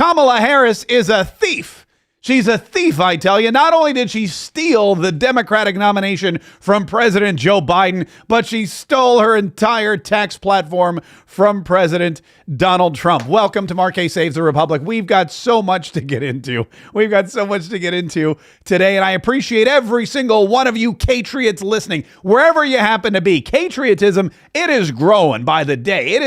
Kamala Harris is a thief. She's a thief, I tell you. Not only did she steal the Democratic nomination from President Joe Biden, but she stole her entire tax platform from President Donald Trump. Welcome to Mark Kaye Saves the Republic. We've got so much to get into. We've got so much to get into today, and I appreciate every single one of you Katriots listening, wherever you happen to be. Katriotism, it is growing by the day. It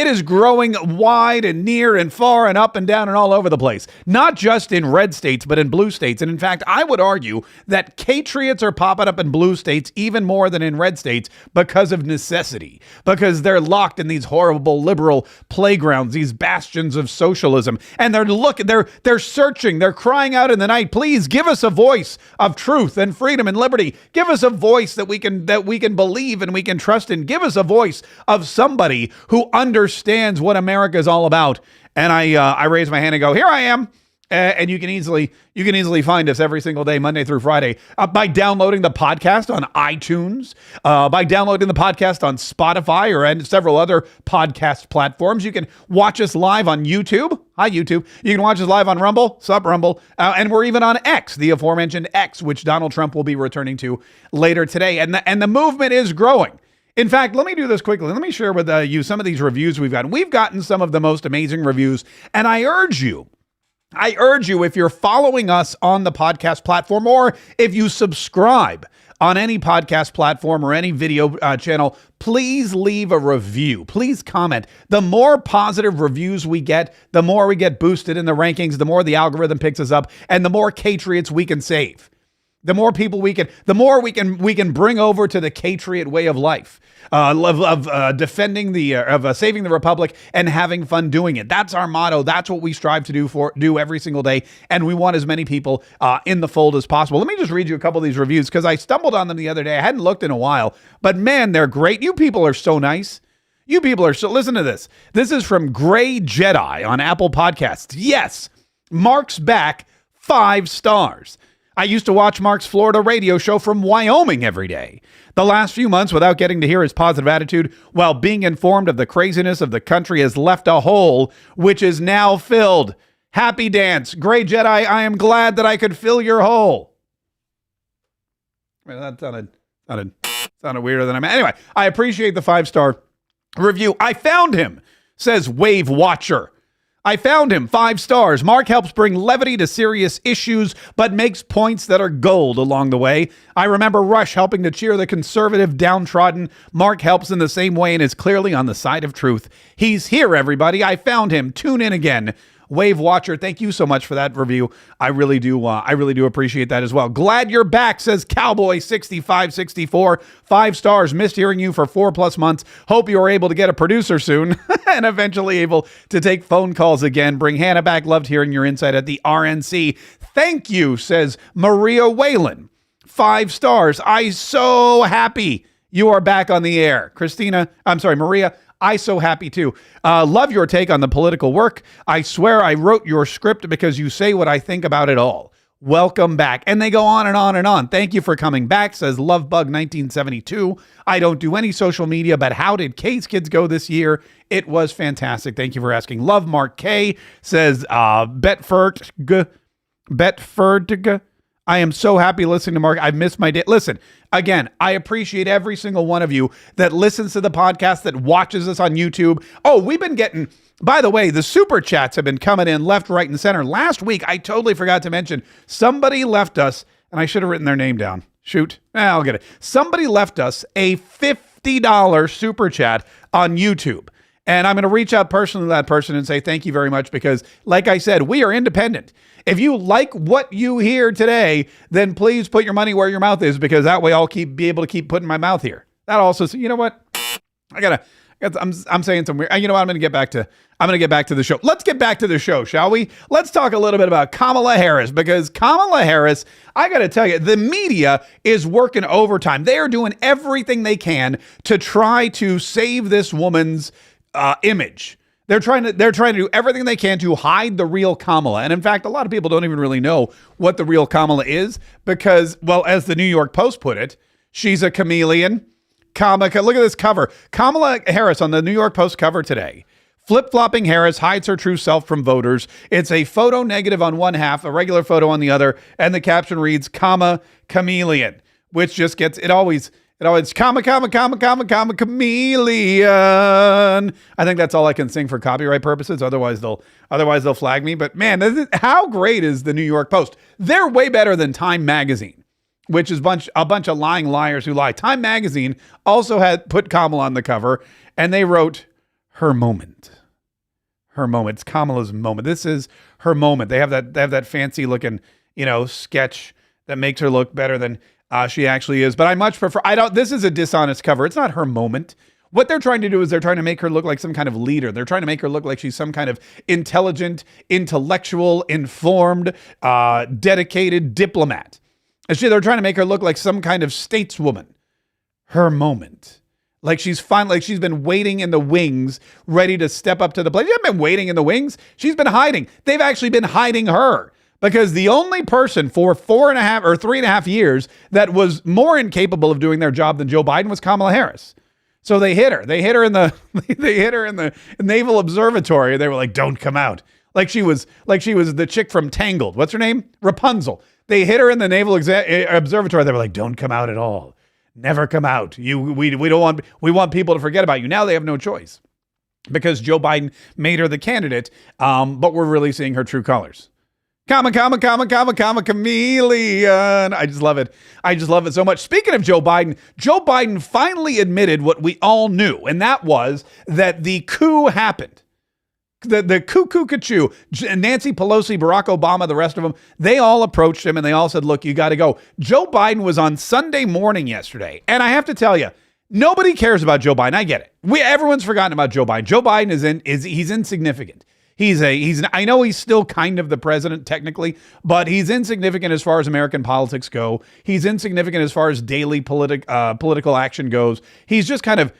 is growing wide and near and far and up and down and all over the place. Not just in red states, but in blue states. And in fact, I would argue that Katriots are popping up in blue states even more than in red states because of necessity, because they're locked in these horrible liberal playgrounds, these bastions of socialism. And they're searching, they're crying out in the night, please give us a voice of truth and freedom and liberty. Give us a voice that we can believe and we can trust in. Give us a voice of somebody who understands what America is all about. And I raise my hand and go, here I am. And you can easily find us every single day, Monday through Friday, by downloading the podcast on iTunes, by downloading the podcast on Spotify and several other podcast platforms. You can watch us live on YouTube. Hi, YouTube. You can watch us live on Rumble. Sup, Rumble. And we're even on X, the aforementioned X, which Donald Trump will be returning to later today. And the movement is growing. In fact, let me do this quickly. Let me share with you some of these reviews we've gotten. We've gotten some of the most amazing reviews, and I urge you, if you're following us on the podcast platform, or if you subscribe on any podcast platform or any video channel, please leave a review. Please comment. The more positive reviews we get, the more we get boosted in the rankings, the more the algorithm picks us up, and the more Katriots we can save. The more people we can bring over to the Katriot way of life, of defending saving the republic and having fun doing it. That's our motto. That's what we strive to do every single day, and we want as many people in the fold as possible. Let me just read you a couple of these reviews because I stumbled on them the other day. I hadn't looked in a while, but man, they're great. You people are so nice. You people are so. Listen to this. This is from Gray Jedi on Apple Podcasts. Yes, Mark's back, 5 stars. I used to watch Mark's Florida radio show from Wyoming every day. The last few months, without getting to hear his positive attitude, while being informed of the craziness of the country, has left a hole, which is now filled. Happy dance. Gray Jedi, I am glad that I could fill your hole. I mean, that sounded weirder than I meant. Anyway, I appreciate the 5-star review. I found him, says Wave Watcher. I found him, 5 stars. Mark helps bring levity to serious issues, but makes points that are gold along the way. I remember Rush helping to cheer the conservative downtrodden. Mark helps in the same way and is clearly on the side of truth. He's here, everybody. I found him. Tune in again. Wave Watcher, thank you so much for that review. I really do appreciate that as well. Glad you're back, says Cowboy6564. 5 stars. Missed hearing you for 4+ months. Hope you are able to get a producer soon and eventually able to take phone calls again. Bring Hannah back. Loved hearing your insight at the RNC. Thank you, says Maria Whalen. 5 stars. I so happy you are back on the air. Maria, I so happy too. Love your take on the political work. I swear I wrote your script because you say what I think about it all. Welcome back. And they go on and on and on. Thank you for coming back, says Lovebug1972. I don't do any social media, but how did Kaye's kids go this year? It was fantastic. Thank you for asking. Love Mark Kaye, says Betford. I am so happy listening to Mark. I've missed my day. Listen, again, I appreciate every single one of you that listens to the podcast, that watches us on YouTube. Oh, we've been getting, by the way, the super chats have been coming in left, right, and center. Last week, I totally forgot to mention, somebody left us, and I should have written their name down. Shoot. I'll get it. Somebody left us a $50 super chat on YouTube. And I'm going to reach out personally to that person and say thank you very much because, like I said, we are independent. If you like what you hear today, then please put your money where your mouth is because that way I'll be able to keep putting my mouth here. That also, you know what? I'm saying some weird. You know what? I'm going to get back to the show. Let's get back to the show, shall we? Let's talk a little bit about Kamala Harris because Kamala Harris, I got to tell you, the media is working overtime. They are doing everything they can to try to save this woman's image. They're trying to do everything they can to hide the real Kamala. And in fact, a lot of people don't even really know what the real Kamala is because, well, as the New York Post put it, she's a chameleon. Look at this cover. Kamala Harris on the New York Post cover today. Flip-flopping Harris hides her true self from voters. It's a photo negative on one half, a regular photo on the other, and the caption reads, chameleon, which just gets, it always, chameleon. I think that's all I can sing for copyright purposes. Otherwise they'll flag me. But man, how great is the New York Post? They're way better than Time Magazine, which is a bunch of lying liars who lie. Time Magazine also had put Kamala on the cover, and they wrote her moment. Her moment. It's Kamala's moment. This is her moment. They have that fancy looking, sketch that makes her look better than she actually is. But I much prefer, this is a dishonest cover. It's not her moment. What they're trying to do is they're trying to make her look like some kind of leader. They're trying to make her look like she's some kind of intelligent, intellectual, informed, dedicated diplomat. They're trying to make her look like some kind of stateswoman. Her moment. Like she's been waiting in the wings, ready to step up to the plate. She hasn't been waiting in the wings. She's been hiding. They've actually been hiding her, because the only person for 4.5 or 3.5 years that was more incapable of doing their job than Joe Biden was Kamala Harris. So they hid her. They hid her in the Naval Observatory. They were like, "Don't come out." Like she was the chick from Tangled. What's her name? Rapunzel. They hid her in the Naval Observatory. They were like, "Don't come out at all. Never come out. We want people to forget about you." Now they have no choice, because Joe Biden made her the candidate. But we're really seeing her true colors. Chameleon. I just love it. I just love it so much. Speaking of Joe Biden finally admitted what we all knew, and that was that the coup happened. The coup. Nancy Pelosi, Barack Obama, the rest of them, they all approached him and they all said, "Look, you got to go." Joe Biden was on Sunday morning yesterday. And I have to tell you, nobody cares about Joe Biden. I get it. Everyone's forgotten about Joe Biden. Joe Biden he's insignificant. I know he's still kind of the president technically, but he's insignificant as far as American politics go. He's insignificant as far as daily political action goes. He's just kind of,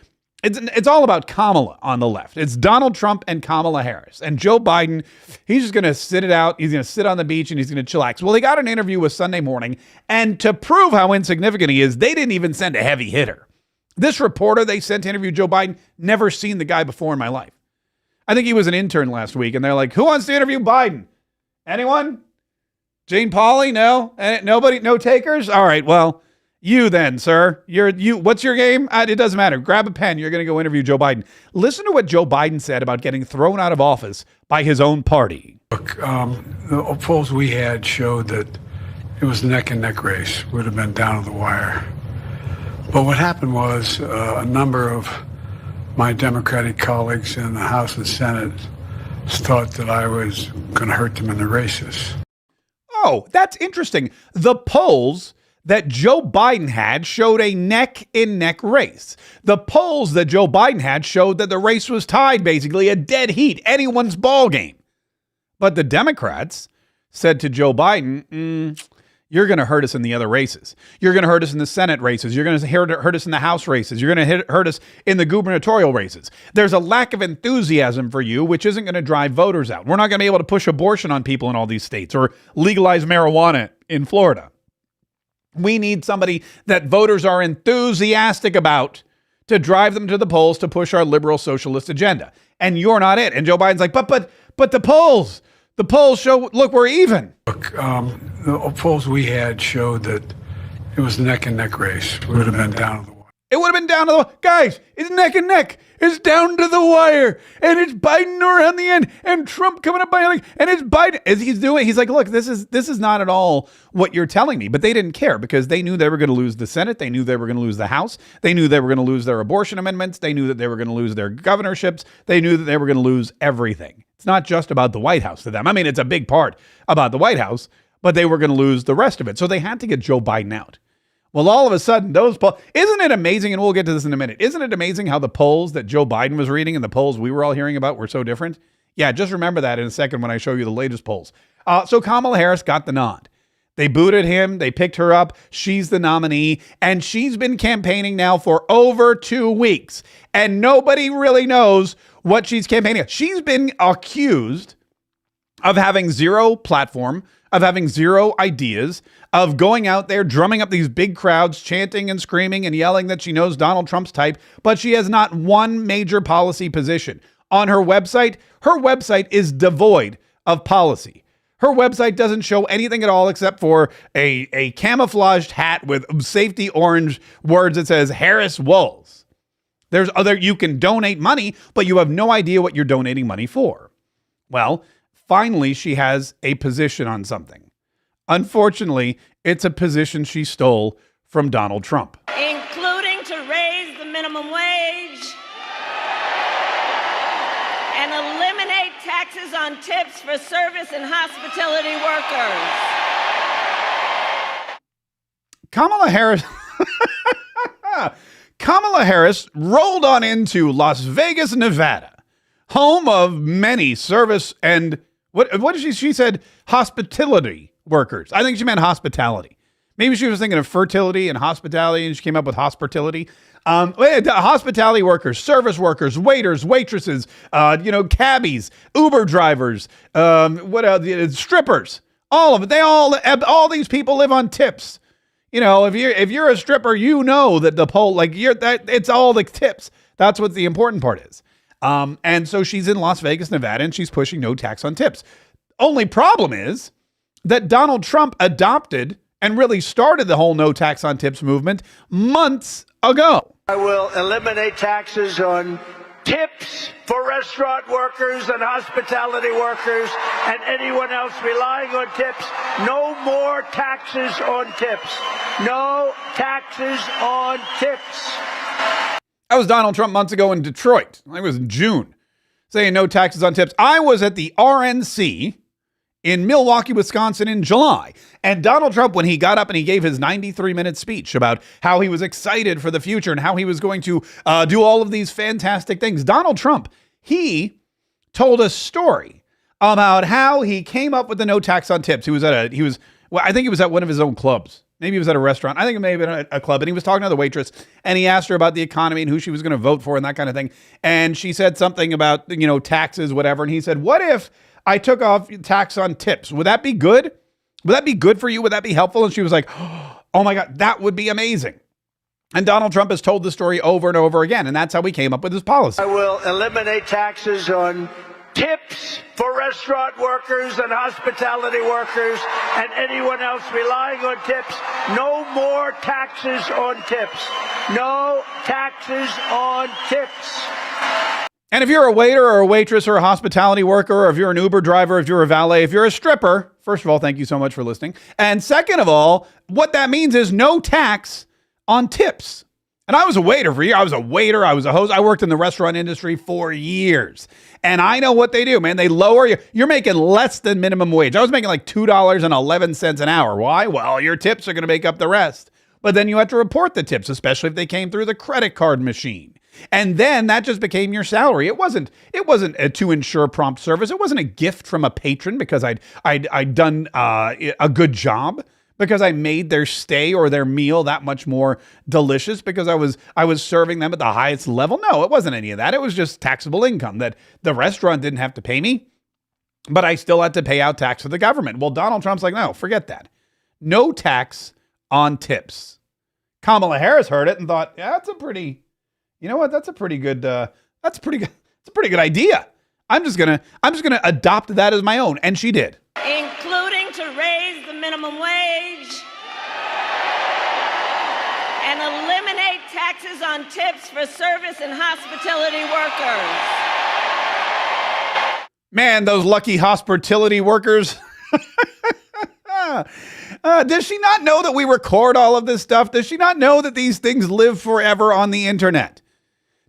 it's all about Kamala on the left. It's Donald Trump and Kamala Harris. And Joe Biden, he's just going to sit it out. He's going to sit on the beach and he's going to chillax. Well, they got an interview with Sunday Morning, and to prove how insignificant he is, they didn't even send a heavy hitter. This reporter they sent to interview Joe Biden, never seen the guy before in my life. I think he was an intern last week, and they're like, "Who wants to interview Biden? Anyone? Jane Pauley? No? Nobody? No takers? All right, well, you then, sir. What's your game? It doesn't matter. Grab a pen. You're going to go interview Joe Biden." Listen to what Joe Biden said about getting thrown out of office by his own party. Look, the polls we had showed that it was a neck-and-neck race. Would have been down to the wire. But what happened was a number of my Democratic colleagues in the House and Senate thought that I was going to hurt them in the races. Oh, that's interesting. The polls that Joe Biden had showed a neck-and-neck race. The polls that Joe Biden had showed that the race was tied, basically a dead heat, anyone's ball game. But the Democrats said to Joe Biden, "You're going to hurt us in the other races. You're going to hurt us in the Senate races. You're going to hurt us in the House races. You're going to hurt us in the gubernatorial races. There's a lack of enthusiasm for you, which isn't going to drive voters out. We're not going to be able to push abortion on people in all these states or legalize marijuana in Florida. We need somebody that voters are enthusiastic about to drive them to the polls to push our liberal socialist agenda. And you're not it." And Joe Biden's like, but the polls show, look, we're even. Look, the polls we had showed that it was a neck-and-neck race. It would have been down to the wire. It would have been down to the guys. It's neck and neck. It's down to the wire, and it's Biden around the end, and Trump coming up by like, and it's Biden as he's doing. He's like, "Look, this is not at all what you're telling me." But they didn't care, because they knew they were going to lose the Senate. They knew they were going to lose the House. They knew they were going to lose their abortion amendments. They knew that they were going to lose their governorships. They knew that they were going to lose everything. It's not just about the White House to them. I mean, it's a big part about the White House, but they were going to lose the rest of it. So they had to get Joe Biden out. Well, all of a sudden, those polls, isn't it amazing? And we'll get to this in a minute. Isn't it amazing how the polls that Joe Biden was reading and the polls we were all hearing about were so different? Yeah, just remember that in a second when I show you the latest polls. So Kamala Harris got the nod. They booted him. They picked her up. She's the nominee. And she's been campaigning now for over 2 weeks. And nobody really knows what she's campaigning. She's been accused of having zero platform, of having zero ideas, of going out there, drumming up these big crowds, chanting and screaming and yelling that she knows Donald Trump's type, but she has not one major policy position. on her website. Her website is devoid of policy. Her website doesn't show anything at all except for a camouflaged hat with safety orange words that says Harris Walz. There's other, you can donate money, but you have no idea what you're donating money for. Well, finally, she has a position on something. Unfortunately, it's a position she stole from Donald Trump. Including to raise the minimum wage and eliminate taxes on tips for service and hospitality workers. Kamala Harris rolled on into Las Vegas, Nevada, home of many service and what did she said hospitality workers. I think she meant hospitality. Maybe she was thinking of fertility and hospitality, and she came up with hospitality. Hospitality workers, service workers, waiters, waitresses, cabbies, Uber drivers, strippers, all of it. All these people live on tips. If you're a stripper, that the poll, it's all the tips. That's what the important part is. And so she's in Las Vegas, Nevada, and she's pushing no tax on tips. Only problem is that Donald Trump adopted and really started the whole no tax on tips movement months ago. I will eliminate taxes on tips for restaurant workers and hospitality workers and anyone else relying on tips. No more taxes on tips. No taxes on tips. That was Donald Trump months ago in Detroit. I think it was in June, saying no taxes on tips. I was at the RNC in Milwaukee, Wisconsin in July. And Donald Trump, when he got up and he gave his 93-minute speech about how he was excited for the future and how he was going to do all of these fantastic things, Donald Trump, he told a story about how he came up with the no tax on tips. I think he was at one of his own clubs. Maybe he was at a restaurant. I think it may have been a club. And he was talking to the waitress and he asked her about the economy and who she was going to vote for and that kind of thing. And she said something about, taxes, whatever. And he said, what if I took off tax on tips? Would that be good? Would that be good for you? Would that be helpful? And she was like, oh my God, that would be amazing. And Donald Trump has told the story over and over again. And that's how he came up with his policy. I will eliminate taxes on tips for restaurant workers and hospitality workers and anyone else relying on tips. No more taxes on tips. No taxes on tips. And if you're a waiter or a waitress or a hospitality worker, or if you're an Uber driver, if you're a valet, if you're a stripper, first of all, thank you so much for listening. And second of all, what that means is no tax on tips. And I was a waiter for years. I was a waiter. I was a host. I worked in the restaurant industry for years. And I know what they do, man. They lower you. You're making less than minimum wage. I was making like $2.11 an hour. Why? Well, your tips are going to make up the rest. But then you have to report the tips, especially if they came through the credit card machine. And then that just became your salary. It wasn't to ensure prompt service. It wasn't a gift from a patron because I'd done a good job, because I made their stay or their meal that much more delicious, because I was serving them at the highest level. No, it wasn't any of that. It was just taxable income that the restaurant didn't have to pay me, but I still had to pay out tax to the government. Well, Donald Trump's like, no, forget that. No tax on tips. Kamala Harris heard it and thought, yeah, that's a pretty good idea. I'm just gonna adopt that as my own. And she did. Including to raise the minimum wage and eliminate taxes on tips for service and hospitality workers. Man, those lucky hospitality workers. Does she not know that we record all of this stuff? Does she not know that these things live forever on the internet?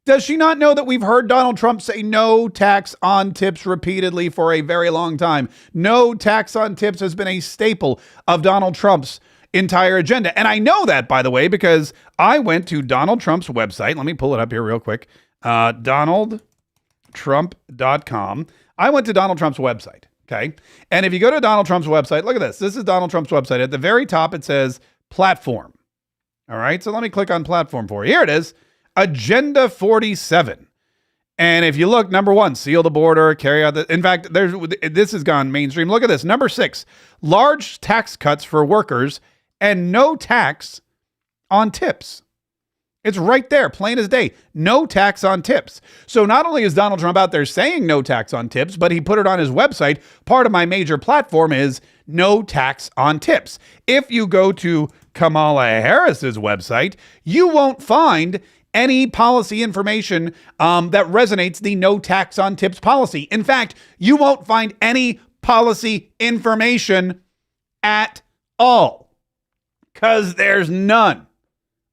Does she not know that we've heard Donald Trump say no tax on tips repeatedly for a very long time? No tax on tips has been a staple of Donald Trump's entire agenda. And I know that, by the way, because I went to Donald Trump's website. Let me pull it up here real quick. DonaldTrump.com. I went to Donald Trump's website. Okay. And if you go to Donald Trump's website, look at this. This is Donald Trump's website. At the very top, it says platform. All right. So let me click on platform for you. Here it is. Agenda 47. And if you look, number 1, seal the border, carry out the, in fact, this has gone mainstream. Look at this. Number 6, large tax cuts for workers and no tax on tips. It's right there, plain as day. No tax on tips. So not only is Donald Trump out there saying no tax on tips, but he put it on his website. Part of my major platform is no tax on tips. If you go to Kamala Harris's website, you won't find any policy information that resonates the no tax on tips policy. In fact, you won't find any policy information at all because there's none.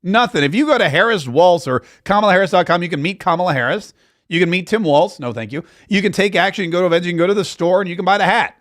Nothing. If you go to Harris Walz or KamalaHarris.com, you can meet Kamala Harris. You can meet Tim Walz. No, thank you. You can take action. You can go to events. You can go to the store and you can buy the hat.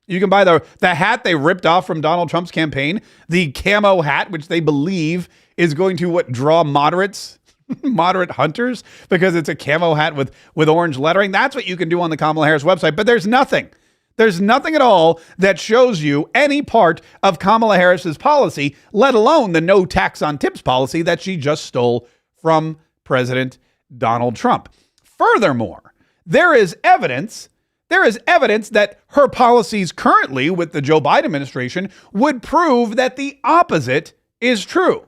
You can buy the hat they ripped off from Donald Trump's campaign, the camo hat, which they believe is going to draw moderates, moderate hunters, because it's a camo hat with orange lettering. That's what you can do on the Kamala Harris website. But there's nothing. There's nothing at all that shows you any part of Kamala Harris's policy, let alone the no tax on tips policy that she just stole from President Donald Trump. Furthermore, there is evidence that her policies currently with the Joe Biden administration would prove that the opposite is true,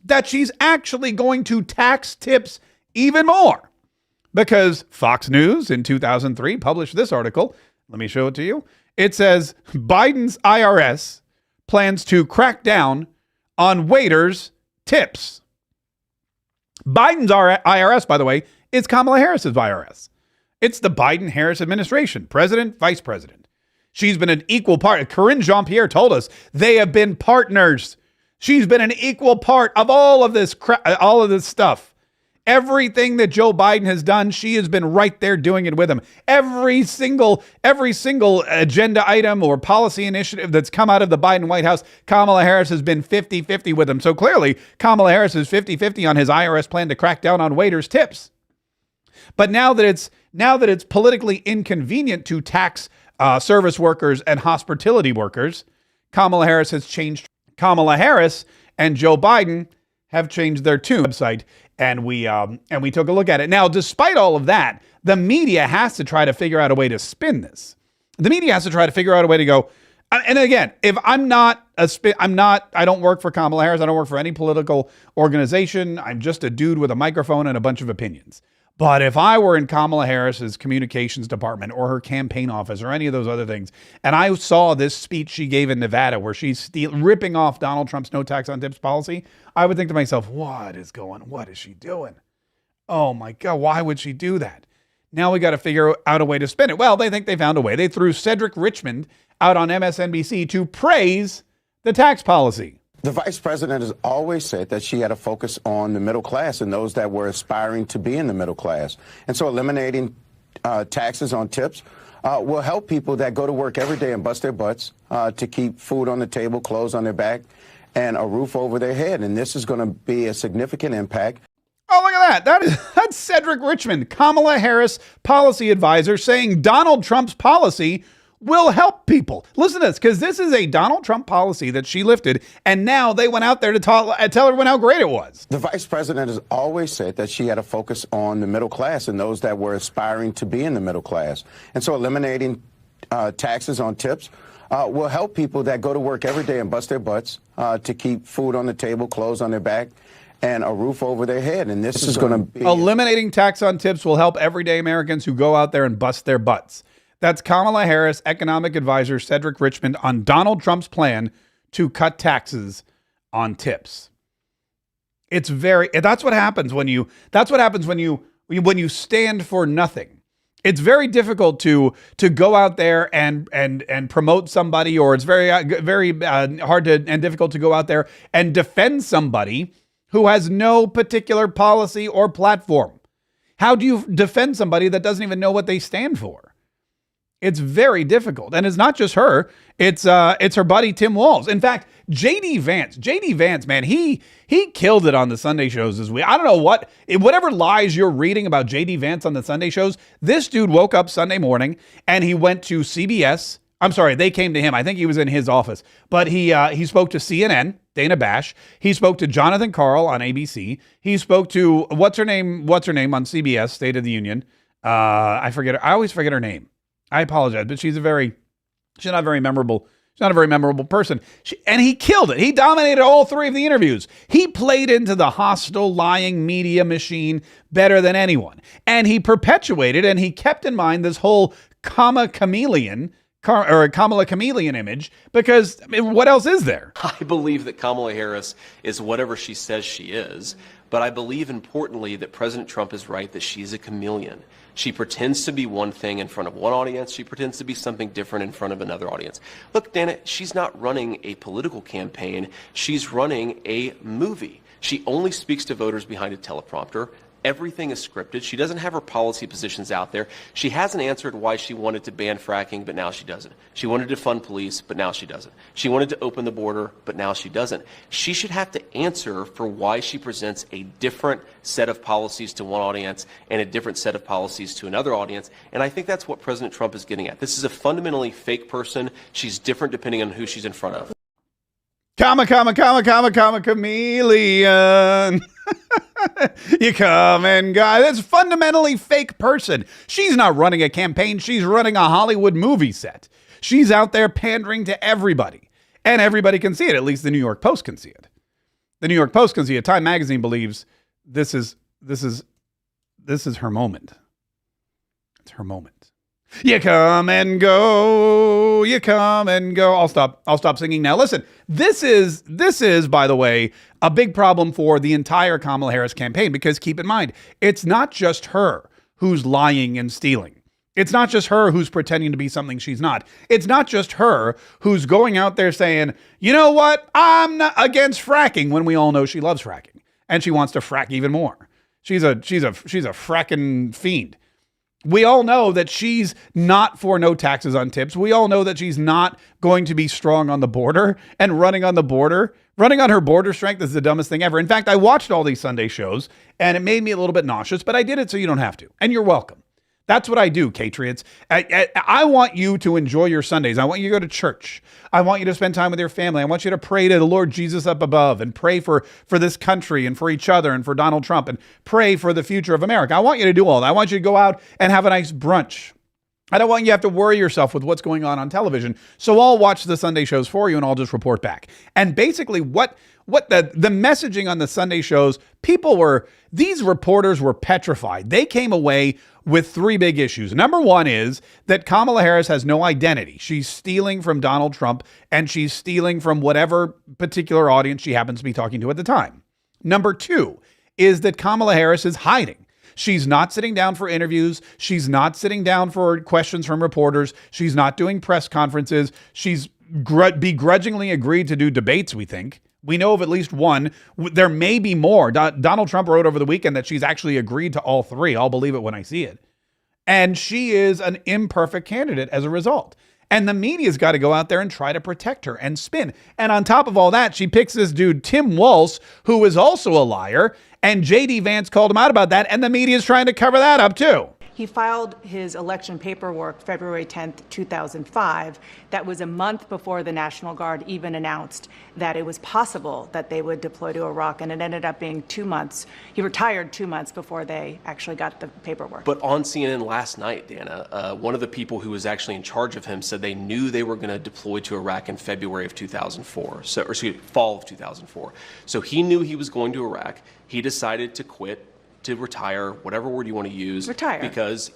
that she's actually going to tax tips even more. Because Fox News in 2003 published this article. Let me show it to you. It says Biden's IRS plans to crack down on waiters' tips. Biden's IRS, by the way, is Kamala Harris's IRS. It's the Biden-Harris administration, president, vice president. She's been an equal part. Karine Jean-Pierre told us they have been partners. She's been an equal part of all of this stuff. Everything that Joe Biden has done, she has been right there doing it with him. Every single agenda item or policy initiative that's come out of the Biden White House, Kamala Harris has been 50-50 with him. So clearly, Kamala Harris is 50-50 on his IRS plan to crack down on waiters' tips. But now that it's politically inconvenient to tax service workers and hospitality workers, Kamala Harris has changed. Kamala Harris and Joe Biden have changed their tune website. And we took a look at it. Now, despite all of that, the media has to try to figure out a way to spin this. The media has to try to figure out a way to go. And again, if I don't work for Kamala Harris. I don't work for any political organization. I'm just a dude with a microphone and a bunch of opinions. But if I were in Kamala Harris's communications department or her campaign office or any of those other things, and I saw this speech she gave in Nevada where she's ripping off Donald Trump's no tax on tips policy, I would think to myself, what is she doing? Oh my God, why would she do that? Now we got to figure out a way to spin it. Well, they think they found a way. They threw Cedric Richmond out on MSNBC to praise the tax policy. The vice president has always said that she had a focus on the middle class and those that were aspiring to be in the middle class. And so eliminating taxes on tips will help people that go to work every day and bust their butts to keep food on the table, clothes on their back, and a roof over their head. And this is going to be a significant impact. Oh, look at that. That's Cedric Richmond, Kamala Harris policy advisor, saying Donald Trump's policy will help people. Listen to this, because this is a Donald Trump policy that she lifted, and now they went out there to tell everyone how great it was. The vice president has always said that she had a focus on the middle class and those that were aspiring to be in the middle class. And so eliminating taxes on tips will help people that go to work every day and bust their butts to keep food on the table, clothes on their back, and a roof over their head. And this is going to be... Eliminating tax on tips will help everyday Americans who go out there and bust their butts. That's Kamala Harris economic advisor Cedric Richmond on Donald Trump's plan to cut taxes on tips. That's what happens when you stand for nothing. It's very difficult to go out there and promote somebody, or it's very hard and difficult to go out there and defend somebody who has no particular policy or platform. How do you defend somebody that doesn't even know what they stand for? It's very difficult. And it's not just her. It's her buddy, Tim Walz. In fact, JD Vance, man, he killed it on the Sunday shows this week. I don't know whatever lies you're reading about JD Vance on the Sunday shows, this dude woke up Sunday morning and he went to CBS. I'm sorry, they came to him. I think he was in his office. But he spoke to CNN, Dana Bash. He spoke to Jonathan Karl on ABC. He spoke to, what's her name on CBS, State of the Union. I always forget her name. I apologize, but she's not very memorable. She's not a very memorable person. And he killed it. He dominated all three of the interviews. He played into the hostile, lying media machine better than anyone. And he perpetuated and he kept in mind this whole Kamala chameleon image, because I mean, what else is there? I believe that Kamala Harris is whatever she says she is, but I believe importantly that President Trump is right that she's a chameleon. She pretends to be one thing in front of one audience. She pretends to be something different in front of another audience. Look, Dana, she's not running a political campaign. She's running a movie. She only speaks to voters behind a teleprompter. Everything is scripted. She doesn't have her policy positions out there. She hasn't answered why she wanted to ban fracking, but now she doesn't. She wanted to fund police, but now she doesn't. She wanted to open the border, but now she doesn't. She should have to answer for why she presents a different set of policies to one audience and a different set of policies to another audience. And I think that's what President Trump is getting at. This is a fundamentally fake person. She's different depending on who she's in front of. Chameleon. You come and go. That's fundamentally fake person. She's not running a campaign. She's running a Hollywood movie set. She's out there pandering to everybody, and everybody can see it. At least the New York Post can see it. The New York Post can see it. Time Magazine believes this is her moment. It's her moment. You come and go. You come and go. I'll stop singing now. Listen, this is, by the way, a big problem for the entire Kamala Harris campaign, because keep in mind, it's not just her who's lying and stealing. It's not just her who's pretending to be something she's not. It's not just her who's going out there saying, you know what? I'm not against fracking, when we all know she loves fracking and she wants to frack even more. She's a fracking fiend. We all know that she's not for no taxes on tips. We all know that she's not going to be strong on the border, and running on her border strength is the dumbest thing ever. In fact, I watched all these Sunday shows and it made me a little bit nauseous, but I did it so you don't have to. And you're welcome. That's what I do, Patriots. I want you to enjoy your Sundays. I want you to go to church. I want you to spend time with your family. I want you to pray to the Lord Jesus up above, and pray for this country and for each other and for Donald Trump, and pray for the future of America. I want you to do all that. I want you to go out and have a nice brunch. I don't want you to have to worry yourself with what's going on television. So I'll watch the Sunday shows for you and I'll just report back. And basically what the messaging on the Sunday shows, these reporters were petrified. They came away with three big issues. Number one is that Kamala Harris has no identity. She's stealing from Donald Trump, and she's stealing from whatever particular audience she happens to be talking to at the time. Number two is that Kamala Harris is hiding. She's not sitting down for interviews. She's not sitting down for questions from reporters. She's not doing press conferences. She's begrudgingly agreed to do debates, we think. We know of at least one. There may be more. Donald Trump wrote over the weekend that she's actually agreed to all three. I'll believe it when I see it. And she is an imperfect candidate as a result. And the media's got to go out there and try to protect her and spin. And on top of all that, she picks this dude, Tim Walz, who is also a liar. And J.D. Vance called him out about that. And the media's trying to cover that up too. He filed his election paperwork February 10th, 2005. That was a month before the National Guard even announced that it was possible that they would deploy to Iraq, and it ended up being 2 months. He retired 2 months before they actually got the paperwork. But on CNN last night, Dana, one of the people who was actually in charge of him said they knew they were going to deploy to Iraq in February of 2004, fall of 2004. So he knew he was going to Iraq. He decided to quit, to retire, whatever word you want to use. Retire. Because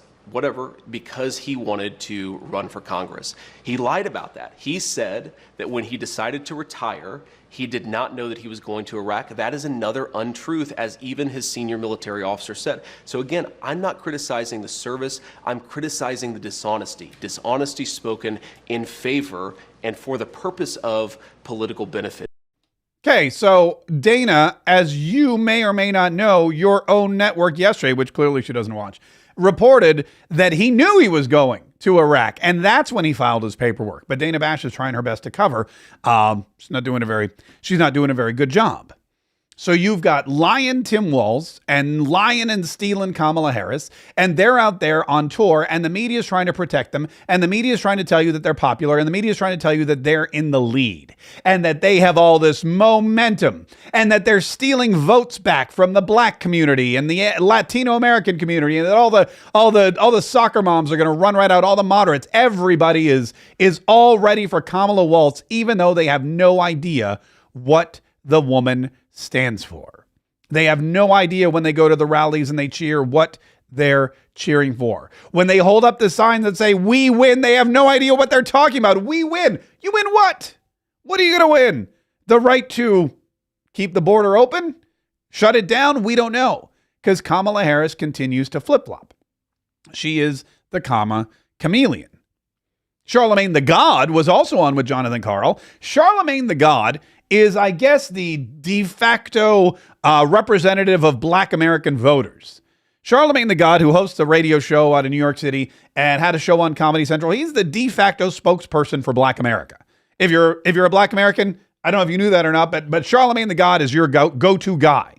he wanted to run for Congress. He lied about that. He said that when he decided to retire, he did not know that he was going to Iraq. That is another untruth, as even his senior military officer said. So again, I'm not criticizing the service. I'm criticizing the dishonesty. Dishonesty spoken in favor and for the purpose of political benefit. Okay, so Dana, as you may or may not know, your own network yesterday, which clearly she doesn't watch, reported that he knew he was going to Iraq, and that's when he filed his paperwork. But Dana Bash is trying her best to cover. She's not doing a very good job. So you've got lying Tim Walz and lying and stealing Kamala Harris, and they're out there on tour, and the media is trying to protect them, and the media is trying to tell you that they're popular, and the media is trying to tell you that they're in the lead, and that they have all this momentum, and that they're stealing votes back from the black community and the Latino American community, and that all the soccer moms are going to run right out, all the moderates. Everybody is all ready for Kamala Walz, even though they have no idea what the woman stands for. They have no idea when they go to the rallies and they cheer what they're cheering for. When they hold up the signs that say, "We win," they have no idea what they're talking about. We win. You win what? What are you going to win? The right to keep the border open? Shut it down? We don't know. Because Kamala Harris continues to flip-flop. She is the chameleon. Charlamagne the God was also on with Jonathan Karl. Charlamagne the God is, I guess, the de facto representative of black American voters. Charlamagne the God, who hosts a radio show out of New York City and had a show on Comedy Central, he's the de facto spokesperson for black America. If you're a black American, I don't know if you knew that or not, but Charlamagne the God is your go-to guy.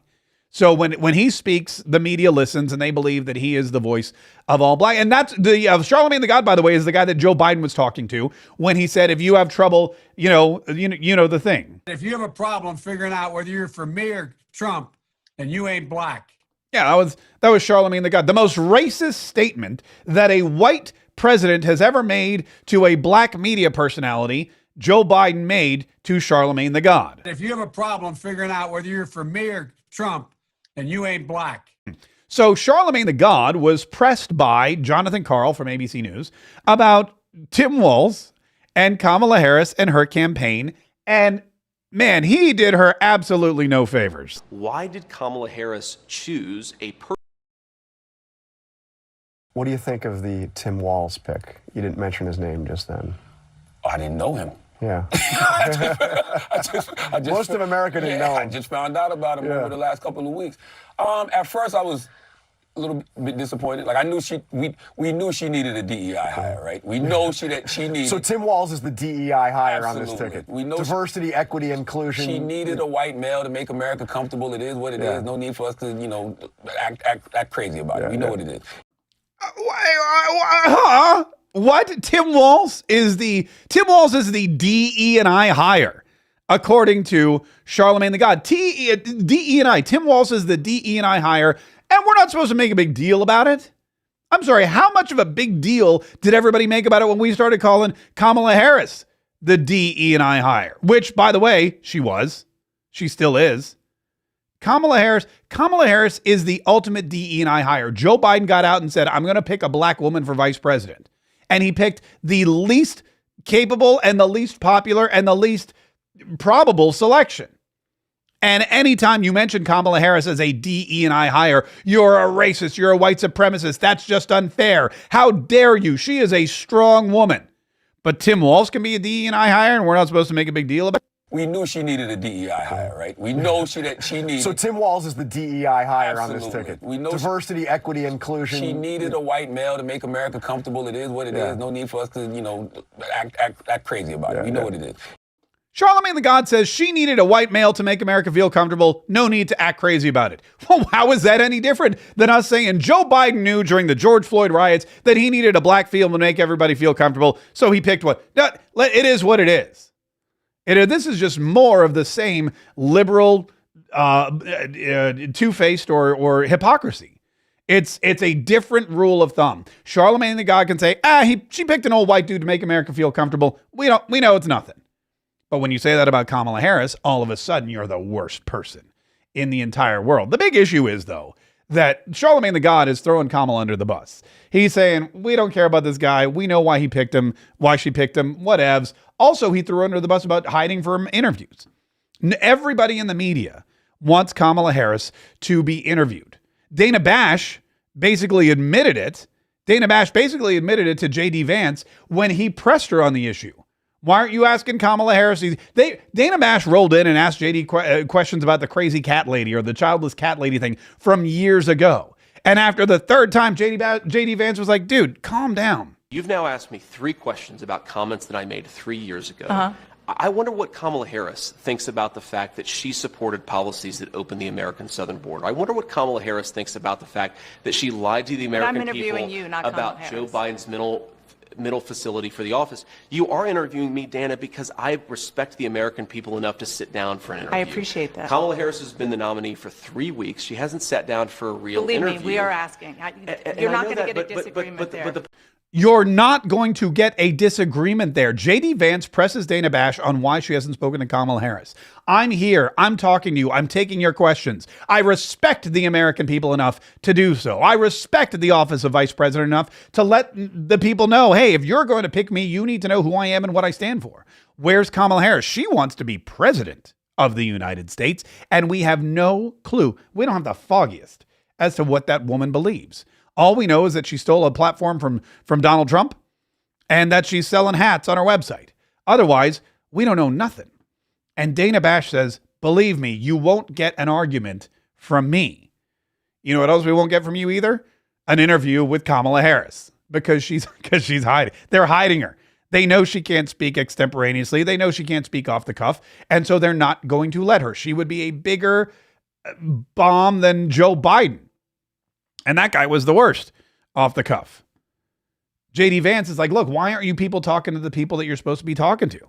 So when he speaks, the media listens, and they believe that he is the voice of all black. And that's the Charlamagne the God, by the way, is the guy that Joe Biden was talking to when he said, "If you have trouble, you know the thing. If you have a problem figuring out whether you're for me or Trump, and you ain't black." Yeah, that was Charlamagne the God. The most racist statement that a white president has ever made to a black media personality, Joe Biden made to Charlamagne the God. If you have a problem figuring out whether you're for me or Trump, and you ain't black. So Charlamagne the God was pressed by Jonathan Karl from ABC News about Tim Walz and Kamala Harris and her campaign. And man, he did her absolutely no favors. Why did Kamala Harris choose a person? What do you think of the Tim Walz pick? You didn't mention his name just then. I didn't know him. Yeah. I just Most of America didn't know him. I just found out about him over the last couple of weeks. At first, I was a little bit disappointed. Like, I knew we knew she needed a DEI hire, right? We know she needed. So Tim Walz is the DEI hire on this Absolutely. ticket. We know diversity, equity, inclusion. She needed a white male to make America comfortable. It is what it is. No need for us to, act crazy about it. We know what it is. What? Tim Walz is the DE&I hire, according to Charlamagne the God. DE&I. Tim Walz is the DE&I hire, and we're not supposed to make a big deal about it. I'm sorry. How much of a big deal did everybody make about it when we started calling Kamala Harris the DE&I hire? Which, by the way, she still is. Kamala Harris is the ultimate DE&I hire. Joe Biden got out and said, "I'm going to pick a black woman for vice president." And he picked the least capable and the least popular and the least probable selection. And anytime you mention Kamala Harris as a DE&I hire, you're a racist, you're a white supremacist. That's just unfair. How dare you? She is a strong woman. But Tim Walz can be a DE&I hire, and we're not supposed to make a big deal about it. We knew she needed a DEI hire, right? We know she needed. So Tim Walz is the DEI hire on this Absolutely. ticket. We know diversity, equity, inclusion. She needed a white male to make America comfortable. It is what it is. No need for us to, act crazy about it. We know what it is. Charlamagne the God says she needed a white male to make America feel comfortable. No need to act crazy about it. Well, how is that any different than us saying Joe Biden knew during the George Floyd riots that he needed a black female to make everybody feel comfortable, so he picked what? No, it is what it is. This is just more of the same liberal two-faced or hypocrisy. It's a different rule of thumb. Charlamagne the God can say, she picked an old white dude to make America feel comfortable. We know it's nothing. But when you say that about Kamala Harris, all of a sudden you're the worst person in the entire world. The big issue is, though, that Charlamagne the God is throwing Kamala under the bus. He's saying, we don't care about this guy. We know why he picked him, why she picked him, whatevs. Also, he threw her under the bus about hiding from interviews. Everybody in the media wants Kamala Harris to be interviewed. Dana Bash basically admitted it. Dana Bash basically admitted it to J.D. Vance when he pressed her on the issue. Why aren't you asking Kamala Harris? Dana Bash rolled in and asked J.D. questions about the crazy cat lady or the childless cat lady thing from years ago. And after the third time, J.D. Vance was like, dude, calm down. You've now asked me 3 questions about comments that I made 3 years ago. I wonder what Kamala Harris thinks about the fact that she supported policies that opened the American southern border. I wonder what Kamala Harris thinks about the fact that she lied to the American people about Joe Biden's middle facility for the office. You are interviewing me, Dana, because I respect the American people enough to sit down for an interview. I appreciate that. Kamala Harris has been the nominee for 3 weeks. She hasn't sat down for a real interview. Believe me, we are asking. You're not going to get a disagreement there. You're not going to get a disagreement there. J.D. Vance presses Dana Bash on why she hasn't spoken to Kamala Harris. I'm here. I'm talking to you. I'm taking your questions. I respect the American people enough to do so. I respect the office of vice president enough to let the people know, hey, if you're going to pick me, you need to know who I am and what I stand for. Where's Kamala Harris? She wants to be president of the United States, and we have no clue. We don't have the foggiest as to what that woman believes. All we know is that she stole a platform from Donald Trump and that she's selling hats on her website. Otherwise, we don't know nothing. And Dana Bash says, believe me, you won't get an argument from me. You know what else we won't get from you either? An interview with Kamala Harris because she's hiding. They're hiding her. They know she can't speak extemporaneously. They know she can't speak off the cuff. And so they're not going to let her. She would be a bigger bomb than Joe Biden. And that guy was the worst off the cuff. J.D. Vance is like, look, why aren't you people talking to the people that you're supposed to be talking to?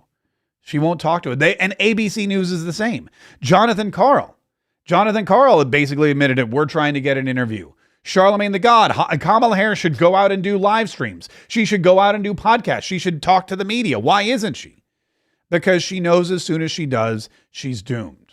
She won't talk to it. And ABC News is the same. Jonathan Karl had basically admitted it. We're trying to get an interview. Charlamagne the God. Kamala Harris should go out and do live streams. She should go out and do podcasts. She should talk to the media. Why isn't she? Because she knows as soon as she does, she's doomed.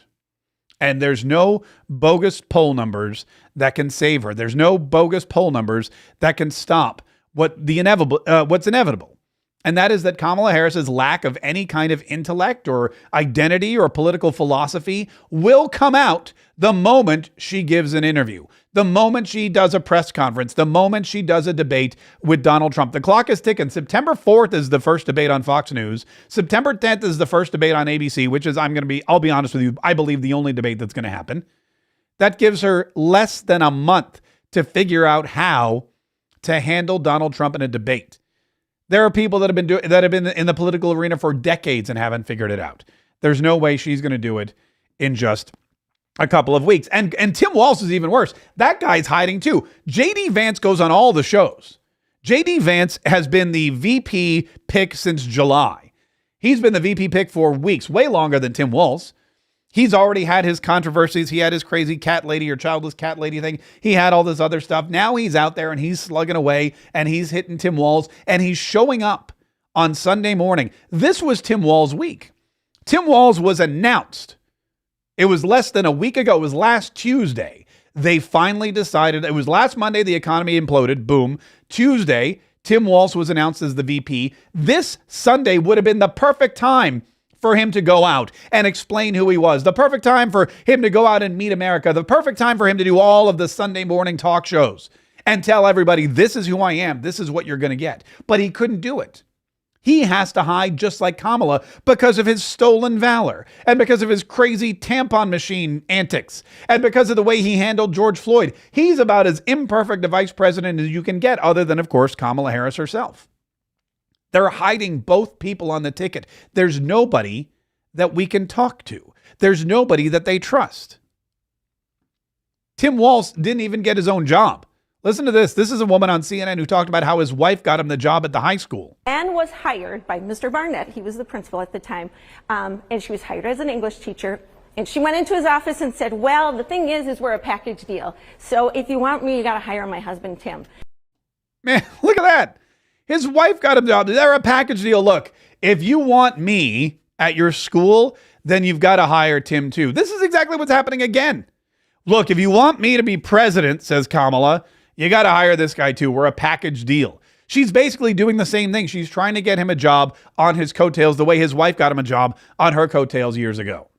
And there's no bogus poll numbers that can save her. There's no bogus poll numbers that can stop what's inevitable. And that is that Kamala Harris's lack of any kind of intellect or identity or political philosophy will come out the moment she gives an interview, the moment she does a press conference, the moment she does a debate with Donald Trump. The clock is ticking. September 4th is the first debate on Fox News. September 10th is the first debate on ABC, which is, I'll be honest with you, I believe the only debate that's going to happen. That gives her less than a month to figure out how to handle Donald Trump in a debate. There are people that have been in the political arena for decades and haven't figured it out. There's no way she's going to do it in just a couple of weeks. And Tim Walz is even worse. That guy's hiding too. J.D. Vance goes on all the shows. J.D. Vance has been the VP pick since July. He's been the VP pick for weeks, way longer than Tim Walz. He's already had his controversies. He had his crazy cat lady or childless cat lady thing. He had all this other stuff. Now he's out there and he's slugging away and he's hitting Tim Walz and he's showing up on Sunday morning. This was Tim Walz week. Tim Walz was announced. It was less than a week ago. It was last Tuesday. They finally decided. It was last Monday. The economy imploded. Boom. Tuesday, Tim Walz was announced as the VP. This Sunday would have been the perfect time for him to go out and explain who he was. The perfect time for him to go out and meet America. The perfect time for him to do all of the Sunday morning talk shows and tell everybody, this is who I am. This is what you're going to get. But he couldn't do it. He has to hide just like Kamala because of his stolen valor and because of his crazy tampon machine antics and because of the way he handled George Floyd. He's about as imperfect a vice president as you can get, other than, of course, Kamala Harris herself. They're hiding both people on the ticket. There's nobody that we can talk to. There's nobody that they trust. Tim Walz didn't even get his own job. Listen to this. This is a woman on CNN who talked about how his wife got him the job at the high school. Anne was hired by Mr. Barnett. He was the principal at the time. And she was hired as an English teacher. And she went into his office and said, well, the thing is we're a package deal. So if you want me, you got to hire my husband, Tim. Man, look at that. His wife got him the job. They're a package deal. Look, if you want me at your school, then you've got to hire Tim too. This is exactly what's happening again. Look, if you want me to be president, says Kamala, you got to hire this guy too. We're a package deal. She's basically doing the same thing. She's trying to get him a job on his coattails the way his wife got him a job on her coattails years ago.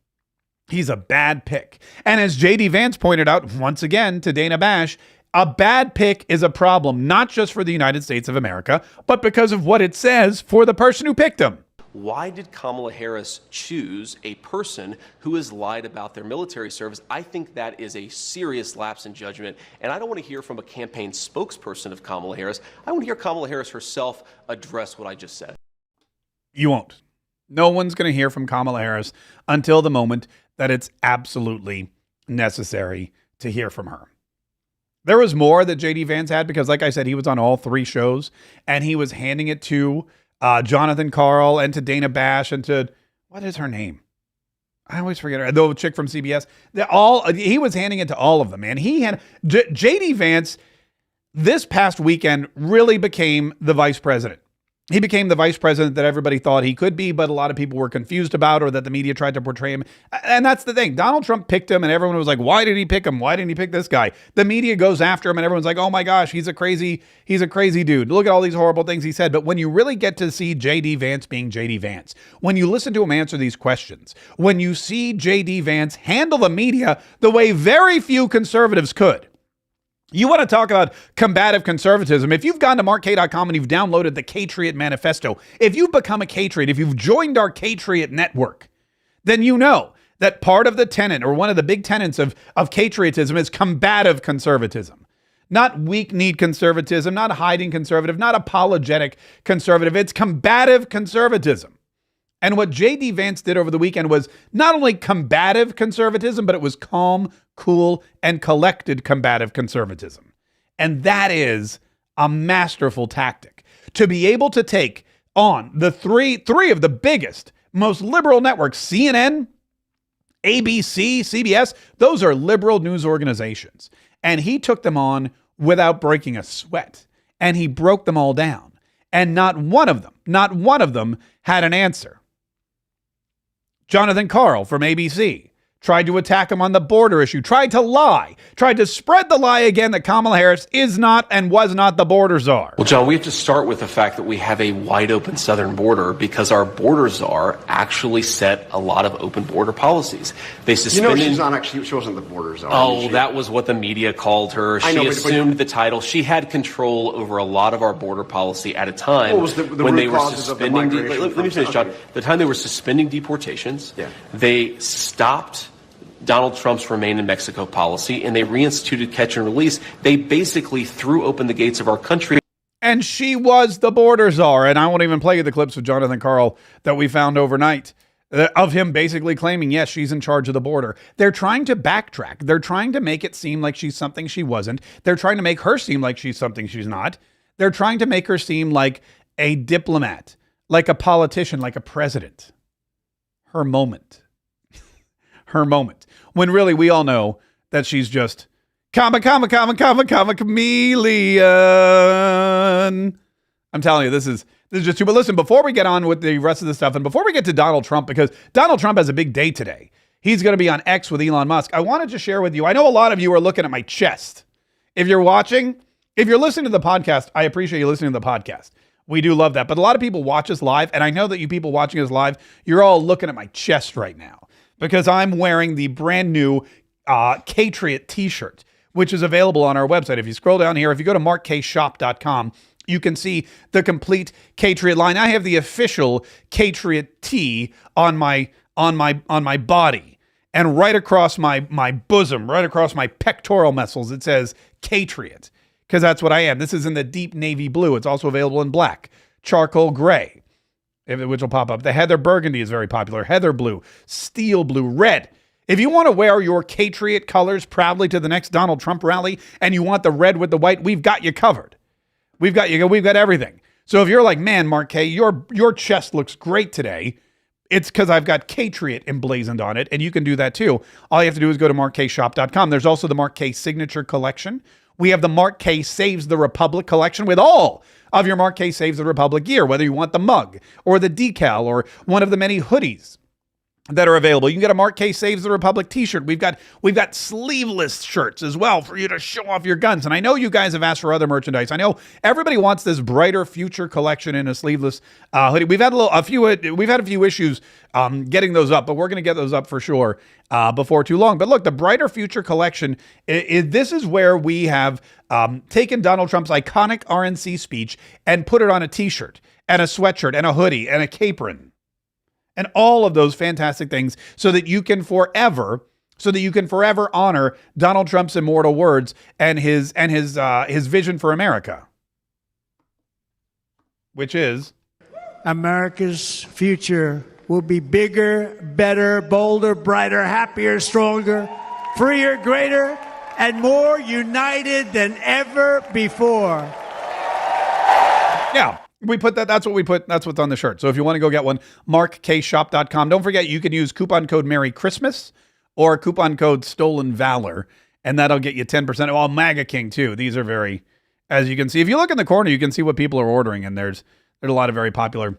He's a bad pick. And as J.D. Vance pointed out once again to Dana Bash, a bad pick is a problem, not just for the United States of America, but because of what it says for the person who picked him. Why did Kamala Harris choose a person who has lied about their military service? I think that is a serious lapse in judgment. And I don't want to hear from a campaign spokesperson of Kamala Harris. I want to hear Kamala Harris herself address what I just said. You won't. No one's going to hear from Kamala Harris until the moment that it's absolutely necessary to hear from her. There was more that J.D. Vance had because, like I said, he was on all 3 shows and he was handing it to Jonathan Karl and to Dana Bash and to, what is her name? I always forget her. The chick from CBS. He was handing it to all of them, man. He had J.D. Vance this past weekend really became the vice president. He became the vice president that everybody thought he could be, but a lot of people were confused about, or that the media tried to portray him. And that's the thing. Donald Trump picked him and everyone was like, why did he pick him? Why didn't he pick this guy? The media goes after him and everyone's like, oh my gosh, he's a crazy dude. Look at all these horrible things he said. But when you really get to see J.D. Vance being J.D. Vance, when you listen to him answer these questions, when you see J.D. Vance handle the media the way very few conservatives could, you want to talk about combative conservatism. If you've gone to markkaye.com and you've downloaded the Katriot Manifesto, if you've become a Katriot, if you've joined our Katriot network, then you know that part of the tenet, or one of the big tenets of Katriotism, is combative conservatism. Not weak-kneed conservatism, not hiding conservative, not apologetic conservative. It's combative conservatism. And what J.D. Vance did over the weekend was not only combative conservatism, but it was calm, cool, and collected combative conservatism. And that is a masterful tactic. To be able to take on the three of the biggest, most liberal networks, CNN, ABC, CBS, those are liberal news organizations. And he took them on without breaking a sweat. And he broke them all down. And not one of them had an answer. Jonathan Karl from ABC tried to attack him on the border issue, tried to spread the lie again that Kamala Harris is not and was not the border czar. Well, John, we have to start with the fact that we have a wide open southern border because our border czar actually set a lot of open border policies. They suspended. She's not actually. She wasn't the border czar. Oh, that was what the media called her. She assumed the title. She had control over a lot of our border policy at a time when they were suspending. Let me finish, John. The time they were suspending deportations, they stopped Donald Trump's Remain in Mexico policy, and they reinstituted catch and release. They basically threw open the gates of our country. And she was the border czar. And I won't even play you the clips of Jonathan Karl that we found overnight of him basically claiming, yes, she's in charge of the border. They're trying to backtrack. They're trying to make it seem like she's something she wasn't. They're trying to make her seem like she's something she's not. They're trying to make her seem like a diplomat, like a politician, like a president. Her moment. Her moment. When really we all know that she's just chameleon. I'm telling you, this is just too. But listen, before we get on with the rest of the stuff, and before we get to Donald Trump, because Donald Trump has a big day today. He's going to be on X with Elon Musk. I wanted to share with you. I know a lot of you are looking at my chest. If you're watching, if you're listening to the podcast, I appreciate you listening to the podcast. We do love that. But a lot of people watch us live, and I know that you people watching us live, you're all looking at my chest right now. Because I'm wearing the brand new Katriot t-shirt, which is available on our website. If you scroll down here, if you go to markkaye.com, you can see the complete Katriot line. I have the official Katriot tee on my body, and right across my bosom, right across my pectoral muscles, it says Katriot, because that's what I am. This is in the deep navy blue. It's also available in black, charcoal gray, which will pop up. The heather burgundy is very popular. Heather blue, steel blue, red. If you want to wear your Katriot colors proudly to the next Donald Trump rally and you want the red with the white, we've got you covered. We've got everything. So if you're like, man, Mark Kaye, your chest looks great today, it's because I've got Katriot emblazoned on it, and you can do that too. All you have to do is go to markkaye.com. There's also the Mark Kaye Signature Collection. We have the Mark Kaye Saves the Republic collection with all of your Mark Kaye Saves the Republic gear, whether you want the mug or the decal or one of the many hoodies that are available. You can get a Mark Kaye Saves the Republic t-shirt. We've got sleeveless shirts as well for you to show off your guns. And I know you guys have asked for other merchandise. I know everybody wants this brighter future collection in a sleeveless hoodie. We've had a few issues getting those up, but we're going to get those up for sure before too long. But look, the brighter future collection, this is where we have taken Donald Trump's iconic RNC speech and put it on a t-shirt and a sweatshirt and a hoodie and a capron. And all of those fantastic things so that you can forever honor Donald Trump's immortal words and his vision for America, which is America's future will be bigger, better, bolder, brighter, happier, stronger, freer, greater, and more united than ever before. Yeah. We put that. That's what we put. That's what's on the shirt. So if you want to go get one, markkshop.com. Don't forget, you can use coupon code Merry Christmas or coupon code Stolen Valor, and that'll get you 10%. Oh, MAGA King too. These are very, as you can see, if you look in the corner, you can see what people are ordering, and there's a lot of very popular,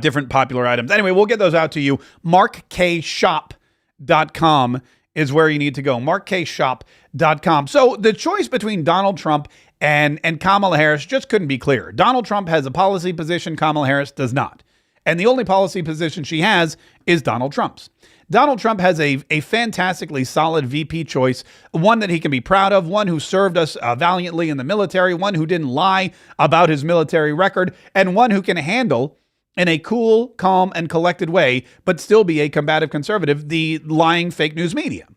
different popular items. Anyway, we'll get those out to you. markkshop.com is where you need to go. markkshop.com. So the choice between Donald Trump and Kamala Harris just couldn't be clearer. Donald Trump has a policy position, Kamala Harris does not. And the only policy position she has is Donald Trump's. Donald Trump has a fantastically solid VP choice, one that he can be proud of, one who served us valiantly in the military, one who didn't lie about his military record, and one who can handle in a cool, calm, and collected way, but still be a combative conservative, the lying fake news media.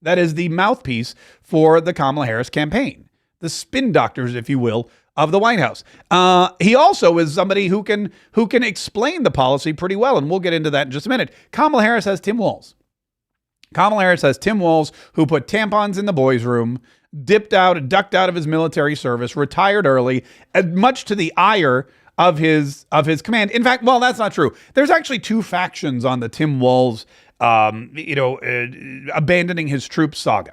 That is the mouthpiece for the Kamala Harris campaign. The spin doctors, if you will, of the White House. He also is somebody who can explain the policy pretty well, and we'll get into that in just a minute. Kamala Harris has Tim Walz. Kamala Harris has Tim Walz, who put tampons in the boys' room, ducked out of his military service, retired early, much to the ire of his command. In fact, well, that's not true. There's actually two factions on the Tim Walz, abandoning his troops saga.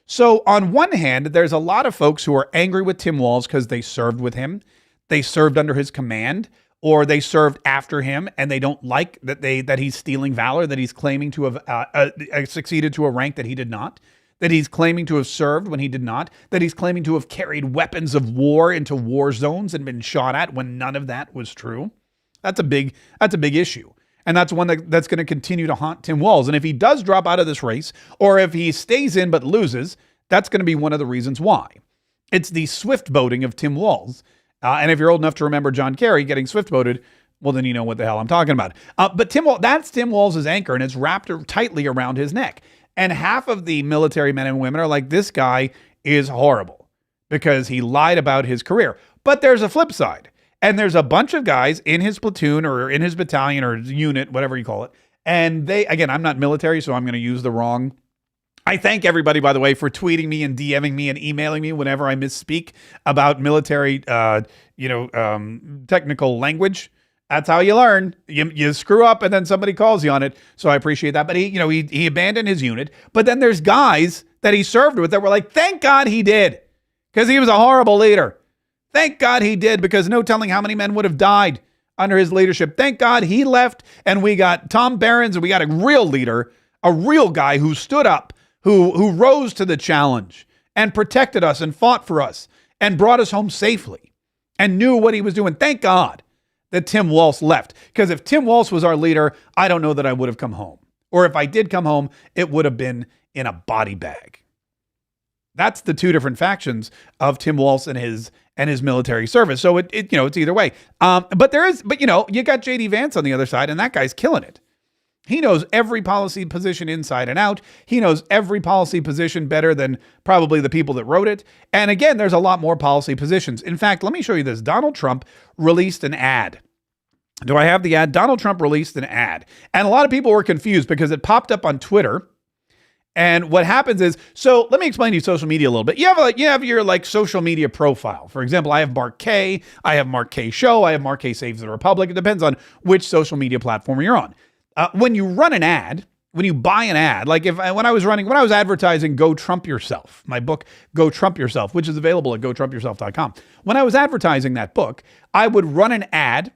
So on one hand, there's a lot of folks who are angry with Tim Walz because they served with him, they served under his command, or they served after him, and they don't like that he's stealing valor, that he's claiming to have succeeded to a rank that he did not, that he's claiming to have served when he did not, that he's claiming to have carried weapons of war into war zones and been shot at when none of that was true. That's a big issue. And that's one that's going to continue to haunt Tim Walz. And if he does drop out of this race, or if he stays in but loses, that's going to be one of the reasons why. It's the swift boating of Tim Walz. And if you're old enough to remember John Kerry getting swift boated, well, then you know what the hell I'm talking about. But that's Tim Walz's anchor, and it's wrapped tightly around his neck. And half of the military men and women are like, this guy is horrible because he lied about his career. But there's a flip side. And there's a bunch of guys in his platoon or in his battalion or unit, whatever you call it. And again, I'm not military, so I'm going to use the wrong. I thank everybody, by the way, for tweeting me and DMing me and emailing me whenever I misspeak about military, technical language. That's how you learn. You screw up and then somebody calls you on it. So I appreciate that. But he abandoned his unit. But then there's guys that he served with that were like, thank God he did, because he was a horrible leader. Thank God he did, because no telling how many men would have died under his leadership. Thank God he left, and we got Tom Behrens, and we got a real leader, a real guy who stood up, who rose to the challenge and protected us and fought for us and brought us home safely and knew what he was doing. Thank God that Tim Walz left, because if Tim Walz was our leader, I don't know that I would have come home. Or if I did come home, it would have been in a body bag. That's the two different factions of Tim Walz and his military service. So it's either way. But you got JD Vance on the other side, and that guy's killing it. He knows every policy position inside and out. He knows every policy position better than probably the people that wrote it. And again, there's a lot more policy positions. In fact, let me show you this. Donald Trump released an ad. Do I have the ad? Donald Trump released an ad. And a lot of people were confused because it popped up on Twitter. And what happens is, so let me explain to you social media a little bit. You have your social media profile. For example, I have Mark Kaye, I have Mark Kaye Show, I have Mark Kaye Saves the Republic. It depends on which social media platform you're on. When you run an ad, when you buy an ad, like when I was advertising Go Trump Yourself, my book Go Trump Yourself, which is available at gotrumpyourself.com. When I was advertising that book, I would run an ad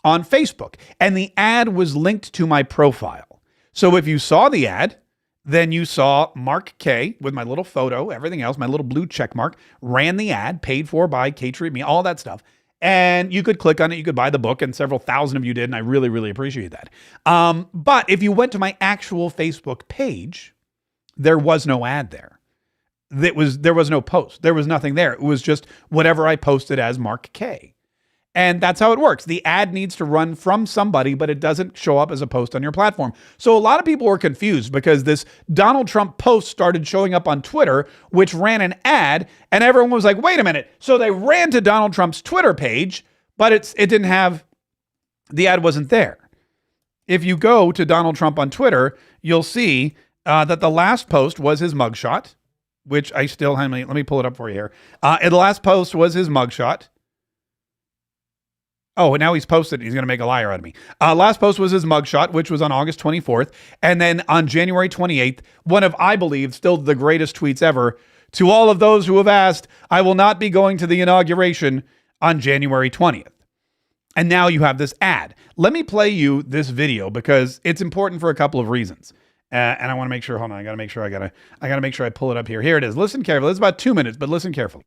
on Facebook, and the ad was linked to my profile. So if you saw the ad, then you saw Mark Kaye with my little photo, everything else, my little blue check mark, ran the ad, paid for by Kaye Treat Me, all that stuff. And you could click on it, you could buy the book, and several thousand of you did, and I really, really appreciate that. But if you went to my actual Facebook page, there was no ad there. There was no post. There was nothing there. It was just whatever I posted as Mark Kaye. And that's how it works. The ad needs to run from somebody, but it doesn't show up as a post on your platform. So a lot of people were confused because this Donald Trump post started showing up on Twitter, which ran an ad, and everyone was like, wait a minute. So they ran to Donald Trump's Twitter page, but it didn't have, the ad wasn't there. If you go to Donald Trump on Twitter, you'll see that the last post was his mugshot, which I still let me pull it up for you here. And the last post was his mugshot. Oh, and now he's posted. He's going to make a liar out of me. Last post was his mugshot, which was on August 24th. And then on January 28th, one of, I believe, still the greatest tweets ever. To all of those who have asked, I will not be going to the inauguration on January 20th. And now you have this ad. Let me play you this video because it's important for a couple of reasons. And I want to make sure, hold on, I got to make sure I pull it up here. Here it is. Listen carefully. It's about 2 minutes, but listen carefully.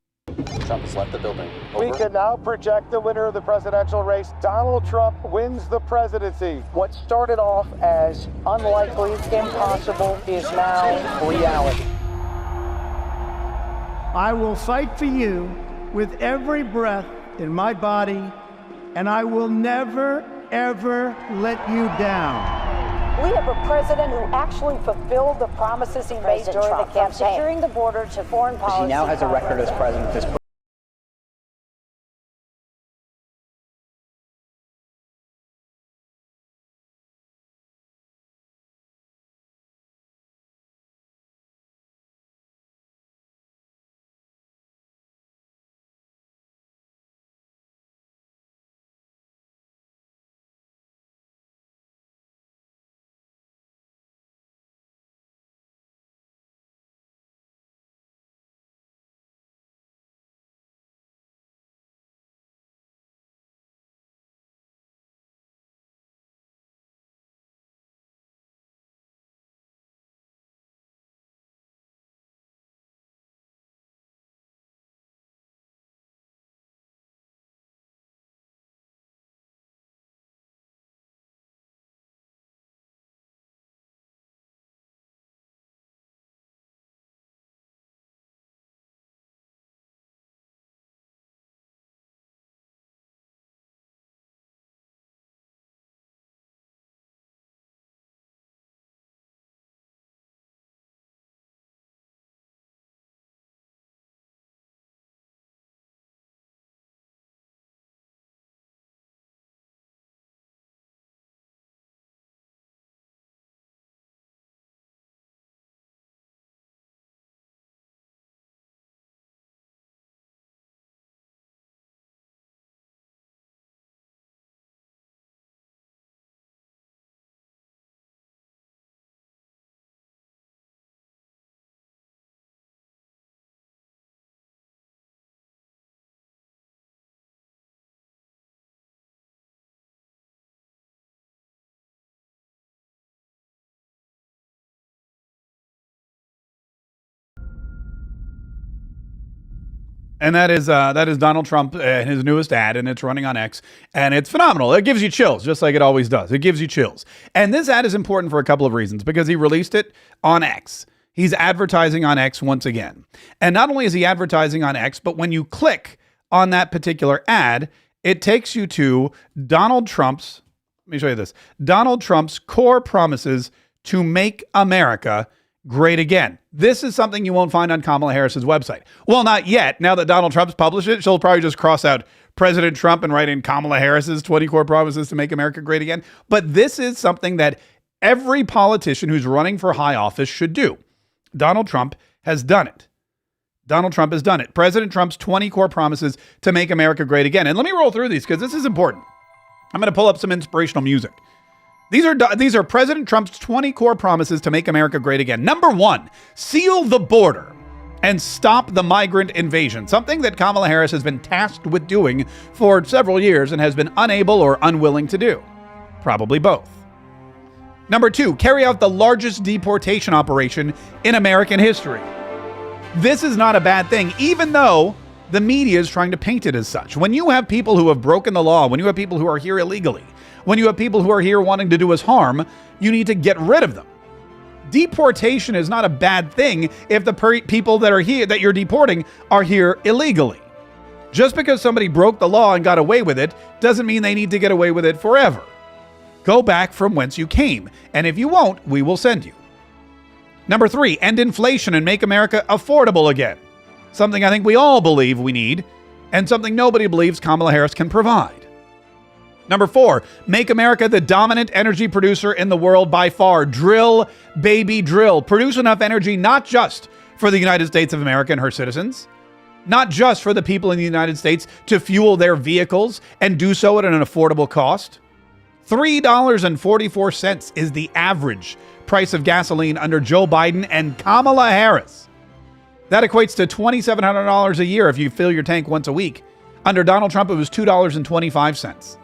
Trump has left the building. We can now project the winner of the presidential race. Donald Trump wins the presidency. What started off as unlikely, impossible, is now reality. I will fight for you with every breath in my body, and I will never, ever let you down. We have a president who actually fulfilled the promises he made during the campaign, securing the border to foreign policy. He now has a record as president. And that is Donald Trump and his newest ad, and it's running on X, and it's phenomenal. It gives you chills, just like it always does. It gives you chills. And this ad is important for a couple of reasons, because he released it on X. He's advertising on X once again. And not only is he advertising on X, but when you click on that particular ad, it takes you to Donald Trump's, let me show you this, Donald Trump's core promises to make America great again. This is something you won't find on Kamala Harris's website. Well, not yet. Now that Donald Trump's published it, she'll probably just cross out President Trump and write in Kamala Harris's 20 core promises to make America great again. But this is something that every politician who's running for high office should do. Donald Trump has done it. Donald Trump has done it. President Trump's 20 core promises to make America great again. And let me roll through these because this is important. I'm going to pull up some inspirational music. These are President Trump's 20 core promises to make America great again. Number 1, seal the border and stop the migrant invasion, something that Kamala Harris has been tasked with doing for several years and has been unable or unwilling to do. Probably both. Number 2, carry out the largest deportation operation in American history. This is not a bad thing, even though the media is trying to paint it as such. When you have people who have broken the law, when you have people who are here illegally, when you have people who are here wanting to do us harm, you need to get rid of them. Deportation is not a bad thing if the people that are here, that you're deporting, are here illegally. Just because somebody broke the law and got away with it doesn't mean they need to get away with it forever. Go back from whence you came, and if you won't, we will send you. Number 3, end inflation and make America affordable again. Something I think we all believe we need, and something nobody believes Kamala Harris can provide. Number 4, make America the dominant energy producer in the world by far. Drill, baby, drill. Produce enough energy not just for the United States of America and her citizens, not just for the people in the United States to fuel their vehicles and do so at an affordable cost. $3.44 is the average price of gasoline under Joe Biden and Kamala Harris. That equates to $2,700 a year if you fill your tank once a week. Under Donald Trump, it was $2.25.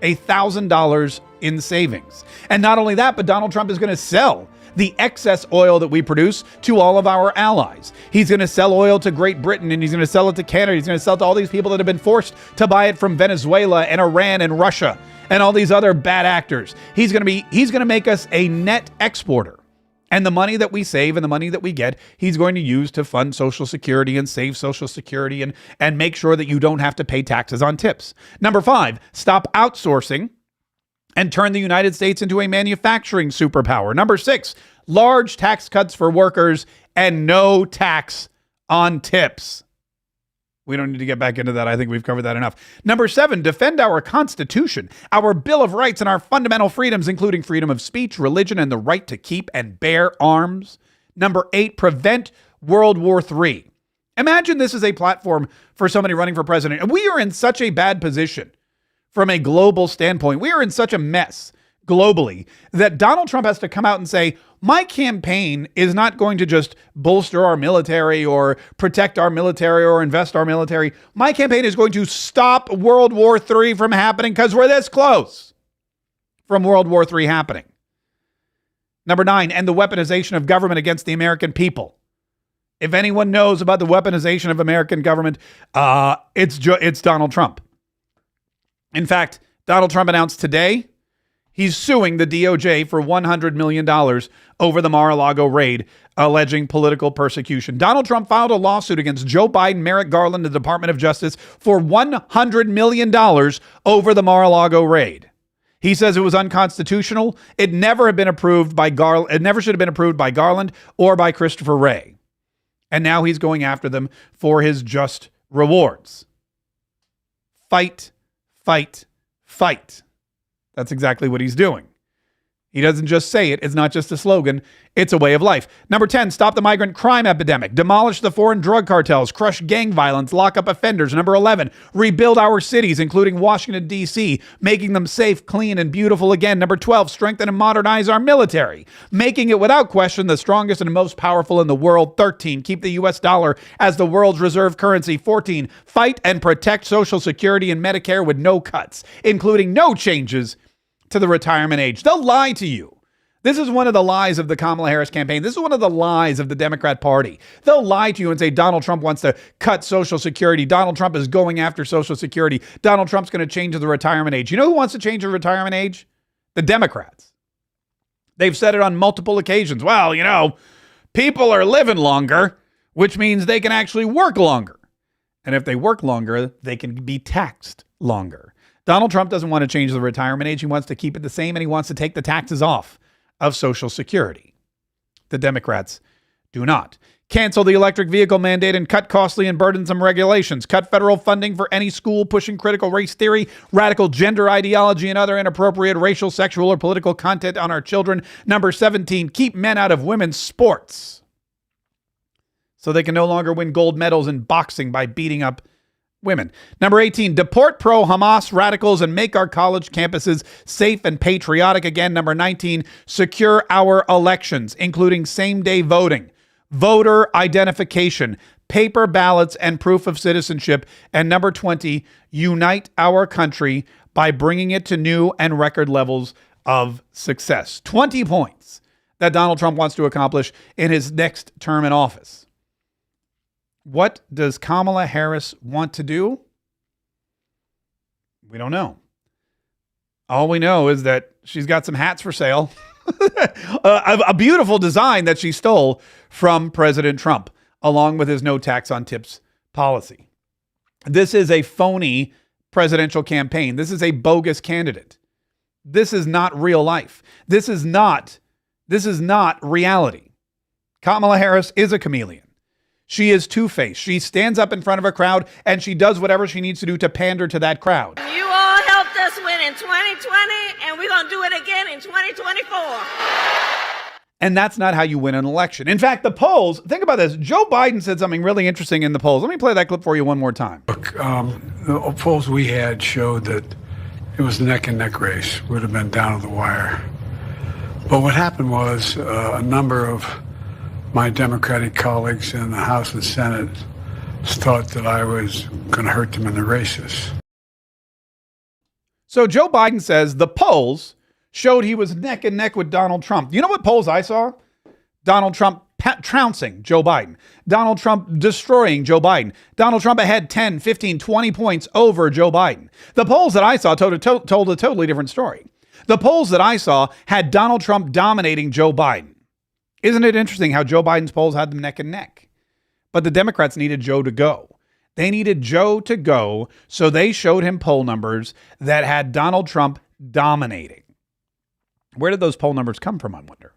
$1,000 in savings. And not only that, but Donald Trump is going to sell the excess oil that we produce to all of our allies. He's going to sell oil to Great Britain, and he's going to sell it to Canada. He's going to sell it to all these people that have been forced to buy it from Venezuela and Iran and Russia and all these other bad actors. He's going to make us a net exporter. And the money that we save and the money that we get, he's going to use to fund Social Security and save Social Security and make sure that you don't have to pay taxes on tips. Number 5, stop outsourcing and turn the United States into a manufacturing superpower. Number 6, large tax cuts for workers and no tax on tips. We don't need to get back into that. I think we've covered that enough. Number 7, defend our Constitution, our Bill of Rights, and our fundamental freedoms, including freedom of speech, religion, and the right to keep and bear arms. Number 8, prevent World War III. Imagine this is a platform for somebody running for president. And we are in such a bad position from a global standpoint. We are in such a mess globally that Donald Trump has to come out and say, my campaign is not going to just bolster our military or protect our military or invest our military. My campaign is going to stop World War III from happening because we're this close from World War III happening. Number 9, end the weaponization of government against the American people. If anyone knows about the weaponization of American government, it's Donald Trump. In fact, Donald Trump announced today he's suing the DOJ for $100 million over the Mar-a-Lago raid, alleging political persecution. Donald Trump filed a lawsuit against Joe Biden, Merrick Garland, and the Department of Justice for $100 million over the Mar-a-Lago raid. He says it was unconstitutional. It never had been approved by Garland. It never should have been approved by Garland or by Christopher Wray. And now he's going after them for his just rewards. Fight, fight, fight. That's exactly what he's doing. He doesn't just say it. It's not just a slogan. It's a way of life. Number 10, stop the migrant crime epidemic. Demolish the foreign drug cartels. Crush gang violence. Lock up offenders. Number 11, rebuild our cities, including Washington, D.C., making them safe, clean, and beautiful again. Number 12, strengthen and modernize our military, making it without question the strongest and most powerful in the world. 13, keep the U.S. dollar as the world's reserve currency. 14, fight and protect Social Security and Medicare with no cuts, including no changes to the retirement age. They'll lie to you. This is one of the lies of the Kamala Harris campaign. This is one of the lies of the Democrat Party. They'll lie to you and say Donald Trump wants to cut Social Security. Donald Trump is going after Social Security. Donald Trump's going to change the retirement age. You know who wants to change the retirement age? The Democrats. They've said it on multiple occasions. Well, you know, people are living longer, which means they can actually work longer. And if they work longer, they can be taxed longer. Donald Trump doesn't want to change the retirement age. He wants to keep it the same, and he wants to take the taxes off of Social Security. The Democrats do not. Cancel the electric vehicle mandate and cut costly and burdensome regulations. Cut federal funding for any school pushing critical race theory, radical gender ideology, and other inappropriate racial, sexual, or political content on our children. Number 17, keep men out of women's sports so they can no longer win gold medals in boxing by beating up women. Number 18, deport pro-Hamas radicals and make our college campuses safe and patriotic again. Number 19, secure our elections, including same-day voting, voter identification, paper ballots, and proof of citizenship. And number 20, unite our country by bringing it to new and record levels of success. 20 points that Donald Trump wants to accomplish in his next term in office. What does Kamala Harris want to do? We don't know. All we know is that she's got some hats for sale. A beautiful design that she stole from President Trump, along with his no tax on tips policy. This is a phony presidential campaign. This is a bogus candidate. This is not real life. This is not reality. Kamala Harris is a chameleon. She is two-faced. She stands up in front of a crowd and she does whatever she needs to do to pander to that crowd. You all helped us us win in 2020, and we're going to do it again in 2024. And that's not how you win an election. In fact, the polls, think about this. Joe Biden said something really interesting in the polls. Let me play that clip for you one more time. Look, the polls we had showed that it was a neck-and-neck race. Would have been down to the wire. But what happened was a number of my Democratic colleagues in the House and Senate thought that I was going to hurt them in the races. So Joe Biden says the polls showed he was neck and neck with Donald Trump. You know what polls I saw? Donald Trump trouncing Joe Biden. Donald Trump destroying Joe Biden. Donald Trump ahead 10, 15, 20 points over Joe Biden. The polls that I saw told a totally different story. The polls that I saw had Donald Trump dominating Joe Biden. Isn't it interesting how Joe Biden's polls had them neck and neck? But the Democrats needed Joe to go. They needed Joe to go, so they showed him poll numbers that had Donald Trump dominating. Where did those poll numbers come from, I wonder?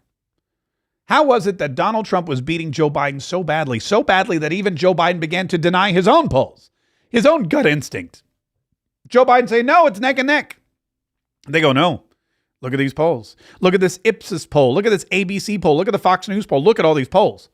How was it that Donald Trump was beating Joe Biden so badly that even Joe Biden began to deny his own polls, his own gut instinct? Joe Biden say, no, it's neck and neck. They go, no. Look at these polls. Look at this Ipsos poll. Look at this ABC poll. Look at the Fox News poll. Look at all these polls.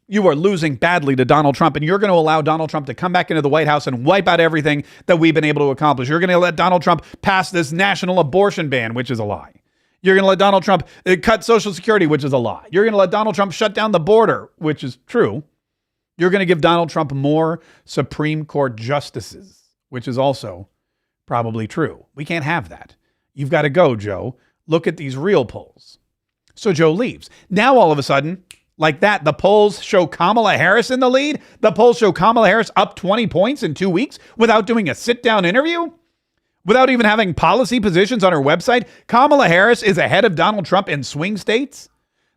You are losing badly to Donald Trump, and you're going to allow Donald Trump to come back into the White House and wipe out everything that we've been able to accomplish. You're going to let Donald Trump pass this national abortion ban, which is a lie. You're going to let Donald Trump cut Social Security, which is a lie. You're going to let Donald Trump shut down the border, which is true. You're going to give Donald Trump more Supreme Court justices, which is also probably true. We can't have that. You've got to go, Joe. Look at these real polls. So Joe leaves. Now, all of a sudden, like that, the polls show Kamala Harris in the lead. The polls show Kamala Harris up 20 points in 2 weeks without doing a sit-down interview. Without even having policy positions on her website, Kamala Harris is ahead of Donald Trump in swing states.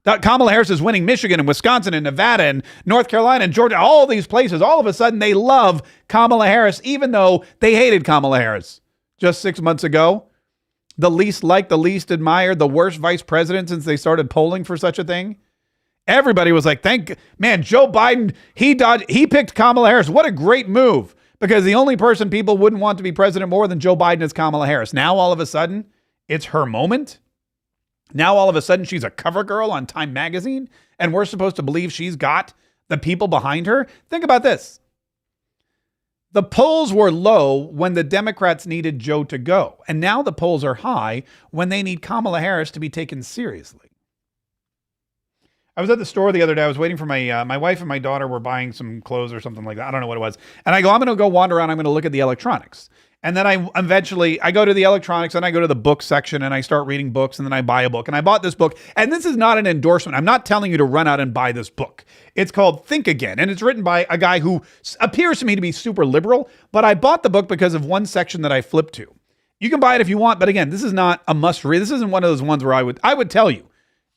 Kamala Harris is winning Michigan and Wisconsin and Nevada and North Carolina and Georgia, all these places. All of a sudden, they love Kamala Harris, even though they hated Kamala Harris just 6 months ago. The least liked, the least admired, the worst vice president since they started polling for such a thing. Everybody was like, man, Joe Biden, he picked Kamala Harris. What a great move. Because the only person people wouldn't want to be president more than Joe Biden is Kamala Harris. Now, all of a sudden, it's her moment. Now, all of a sudden, she's a cover girl on Time magazine, and we're supposed to believe she's got the people behind her. Think about this. The polls were low when the Democrats needed Joe to go, and now the polls are high when they need Kamala Harris to be taken seriously. I was at the store the other day. I was waiting for my wife and my daughter were buying some clothes or something like that. I don't know what it was. And I go, I'm going to go wander around. I'm going to look at the electronics. And then I go to the electronics and I go to the book section and I start reading books and then I buy a book. And I bought this book. And this is not an endorsement. I'm not telling you to run out and buy this book. It's called Think Again. And it's written by a guy who appears to me to be super liberal. But I bought the book because of one section that I flipped to. You can buy it if you want. But again, this is not a must read. This isn't one of those ones where I would tell you.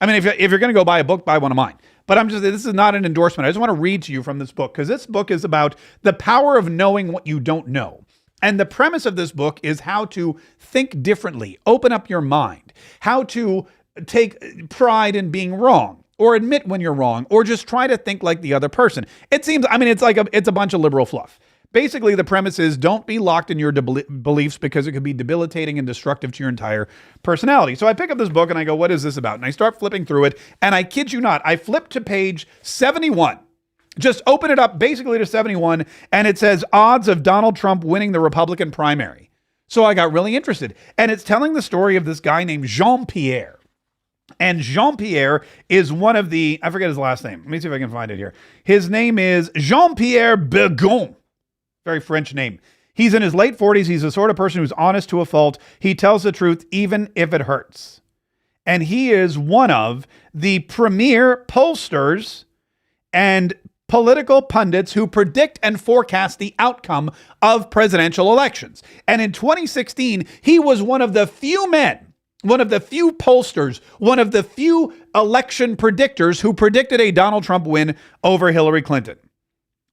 I mean, if you're going to go buy a book, buy one of mine. But this is not an endorsement. I just want to read to you from this book because this book is about the power of knowing what you don't know. And the premise of this book is how to think differently, open up your mind, how to take pride in being wrong or admit when you're wrong or just try to think like the other person. It's a bunch of liberal fluff. Basically, the premise is don't be locked in your beliefs because it could be debilitating and destructive to your entire personality. So I pick up this book and I go, what is this about? And I start flipping through it. And I kid you not, I flip to page 71. Just open it up basically to 71. And it says odds of Donald Trump winning the Republican primary. So I got really interested. And it's telling the story of this guy named Jean-Pierre. And Jean-Pierre is one of the, I forget his last name. Let me see if I can find it here. His name is Jean-Pierre Bergon. Very French name. He's in his late 40s. He's the sort of person who's honest to a fault. He tells the truth even if it hurts. And he is one of the premier pollsters and political pundits who predict and forecast the outcome of presidential elections. And in 2016, he was one of the few men, one of the few pollsters, one of the few election predictors who predicted a Donald Trump win over Hillary Clinton.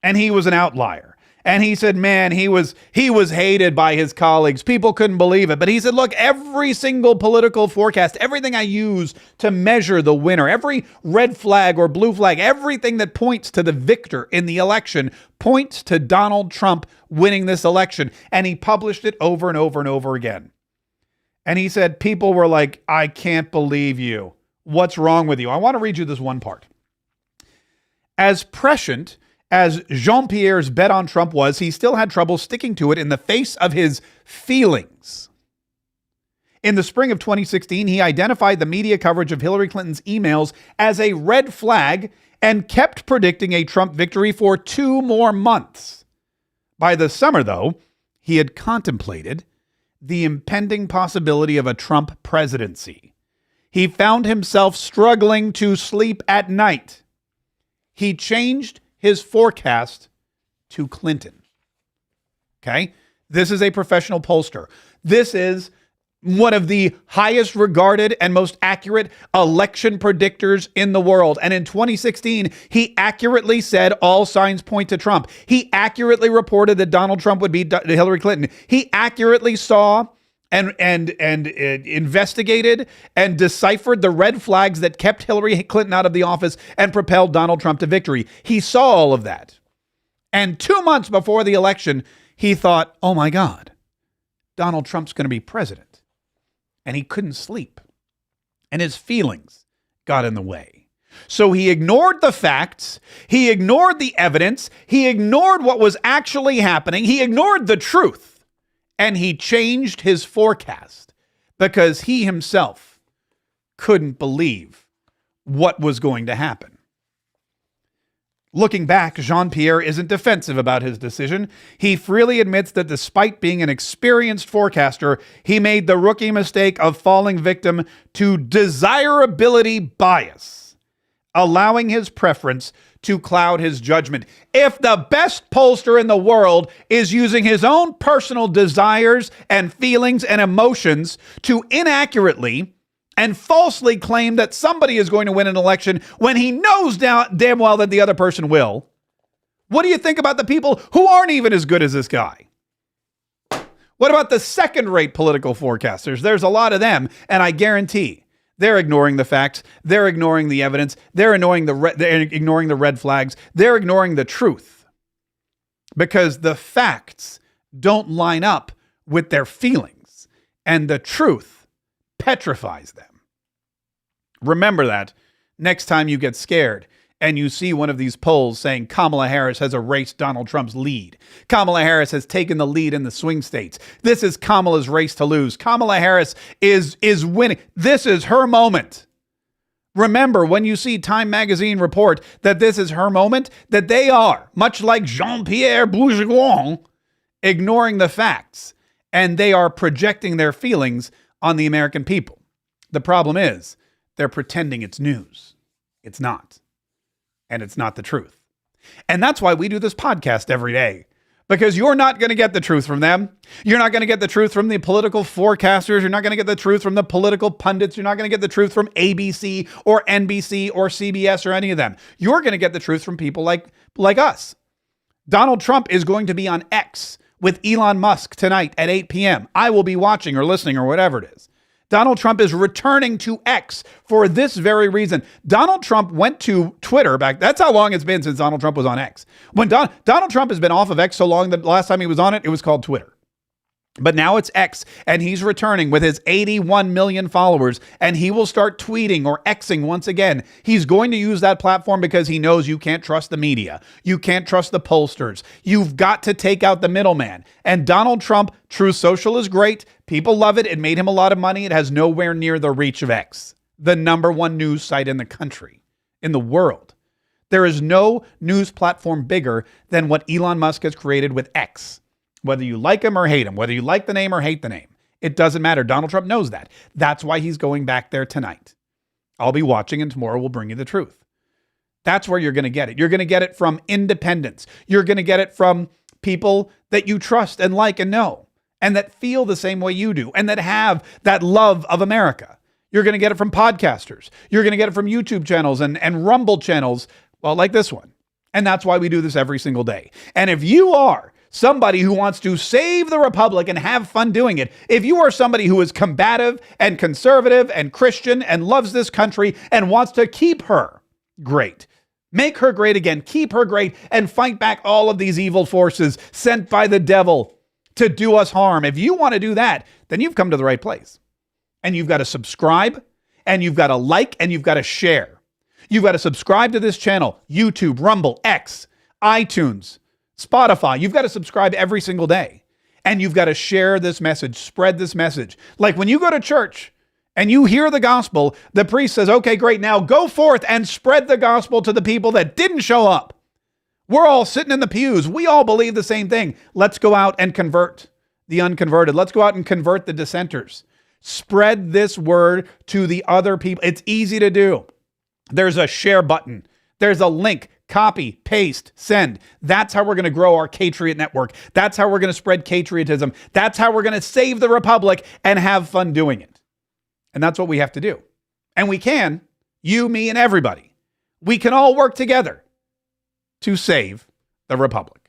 And he was an outlier. And he said, man, he was hated by his colleagues. People couldn't believe it. But he said, look, every single political forecast, everything I use to measure the winner, every red flag or blue flag, everything that points to the victor in the election points to Donald Trump winning this election. And he published it over and over and over again. And he said, people were like, I can't believe you. What's wrong with you? I want to read you this one part. As prescient as Jean-Pierre's bet on Trump was, he still had trouble sticking to it in the face of his feelings. In the spring of 2016, he identified the media coverage of Hillary Clinton's emails as a red flag and kept predicting a Trump victory for 2 more months. By the summer, though, he had contemplated the impending possibility of a Trump presidency. He found himself struggling to sleep at night. He changed his forecast to Clinton. Okay? This is a professional pollster. This is one of the highest regarded and most accurate election predictors in the world. And in 2016, he accurately said all signs point to Trump. He accurately reported that Donald Trump would beat Hillary Clinton. He accurately saw and investigated and deciphered the red flags that kept Hillary Clinton out of the office and propelled Donald Trump to victory. He saw all of that. And 2 months before the election, he thought, oh my God, Donald Trump's going to be president. And he couldn't sleep. And his feelings got in the way. So he ignored the facts. He ignored the evidence. He ignored what was actually happening. He ignored the truth. And he changed his forecast because he himself couldn't believe what was going to happen. Looking back, Jean-Pierre isn't defensive about his decision. He freely admits that despite being an experienced forecaster, he made the rookie mistake of falling victim to desirability bias, allowing his preference to cloud his judgment. If the best pollster in the world is using his own personal desires and feelings and emotions to inaccurately and falsely claim that somebody is going to win an election when he knows damn well that the other person will, what do you think about the people who aren't even as good as this guy? What about the second-rate political forecasters? There's a lot of them, and I guarantee they're ignoring the facts. They're ignoring the evidence. They're ignoring the red flags. They're ignoring the truth because the facts don't line up with their feelings, and the truth petrifies them. Remember that next time you get scared and you see one of these polls saying Kamala Harris has erased Donald Trump's lead. Kamala Harris has taken the lead in the swing states. This is Kamala's race to lose. Kamala Harris is winning. This is her moment. Remember, when you see Time Magazine report that this is her moment, that they are, much like Jean-Pierre Bourgeois, ignoring the facts, and they are projecting their feelings on the American people. The problem is they're pretending it's news. It's not. And it's not the truth. And that's why we do this podcast every day, because you're not going to get the truth from them. You're not going to get the truth from the political forecasters. You're not going to get the truth from the political pundits. You're not going to get the truth from ABC or NBC or CBS or any of them. You're going to get the truth from people like us. Donald Trump is going to be on X with Elon Musk tonight at 8 p.m. I will be watching or listening or whatever it is. Donald Trump is returning to X for this very reason. Donald Trump went to Twitter back. That's how long it's been since Donald Trump was on X. When Donald Trump has been off of X so long that the last time he was on it, it was called Twitter. But now it's X, and he's returning with his 81 million followers, and he will start tweeting or Xing once again. He's going to use that platform because he knows you can't trust the media. You can't trust the pollsters. You've got to take out the middleman. And Donald Trump, Truth Social is great. People love it. It made him a lot of money. It has nowhere near the reach of X, the #1 news site in the country, in the world. There is no news platform bigger than what Elon Musk has created with X. Whether you like him or hate him, whether you like the name or hate the name, it doesn't matter. Donald Trump knows that. That's why he's going back there tonight. I'll be watching, and tomorrow we'll bring you the truth. That's where you're going to get it. You're going to get it from independents. You're going to get it from people that you trust and like and know, and that feel the same way you do, and that have that love of America. You're going to get it from podcasters. You're going to get it from YouTube channels and Rumble channels, well, like this one. And that's why we do this every single day. And if you are somebody who wants to save the republic and have fun doing it, if you are somebody who is combative and conservative and Christian and loves this country and wants to keep her great, make her great again, keep her great, and fight back all of these evil forces sent by the devil to do us harm, if you want to do that, then you've come to the right place. And you've got to subscribe, and you've got to like, and you've got to share. You've got to subscribe to this channel, YouTube, Rumble, X, iTunes, Spotify. You've got to subscribe every single day. And you've got to share this message, spread this message. Like when you go to church and you hear the gospel, the priest says, okay, great, now go forth and spread the gospel to the people that didn't show up. We're all sitting in the pews. We all believe the same thing. Let's go out and convert the unconverted. Let's go out and convert the dissenters. Spread this word to the other people. It's easy to do. There's a share button. There's a link. Copy, paste, send. That's how we're going to grow our Katriot network. That's how we're going to spread Katriotism. That's how we're going to save the Republic and have fun doing it. And that's what we have to do. And we can, you, me, and everybody. We can all work together to save the Republic.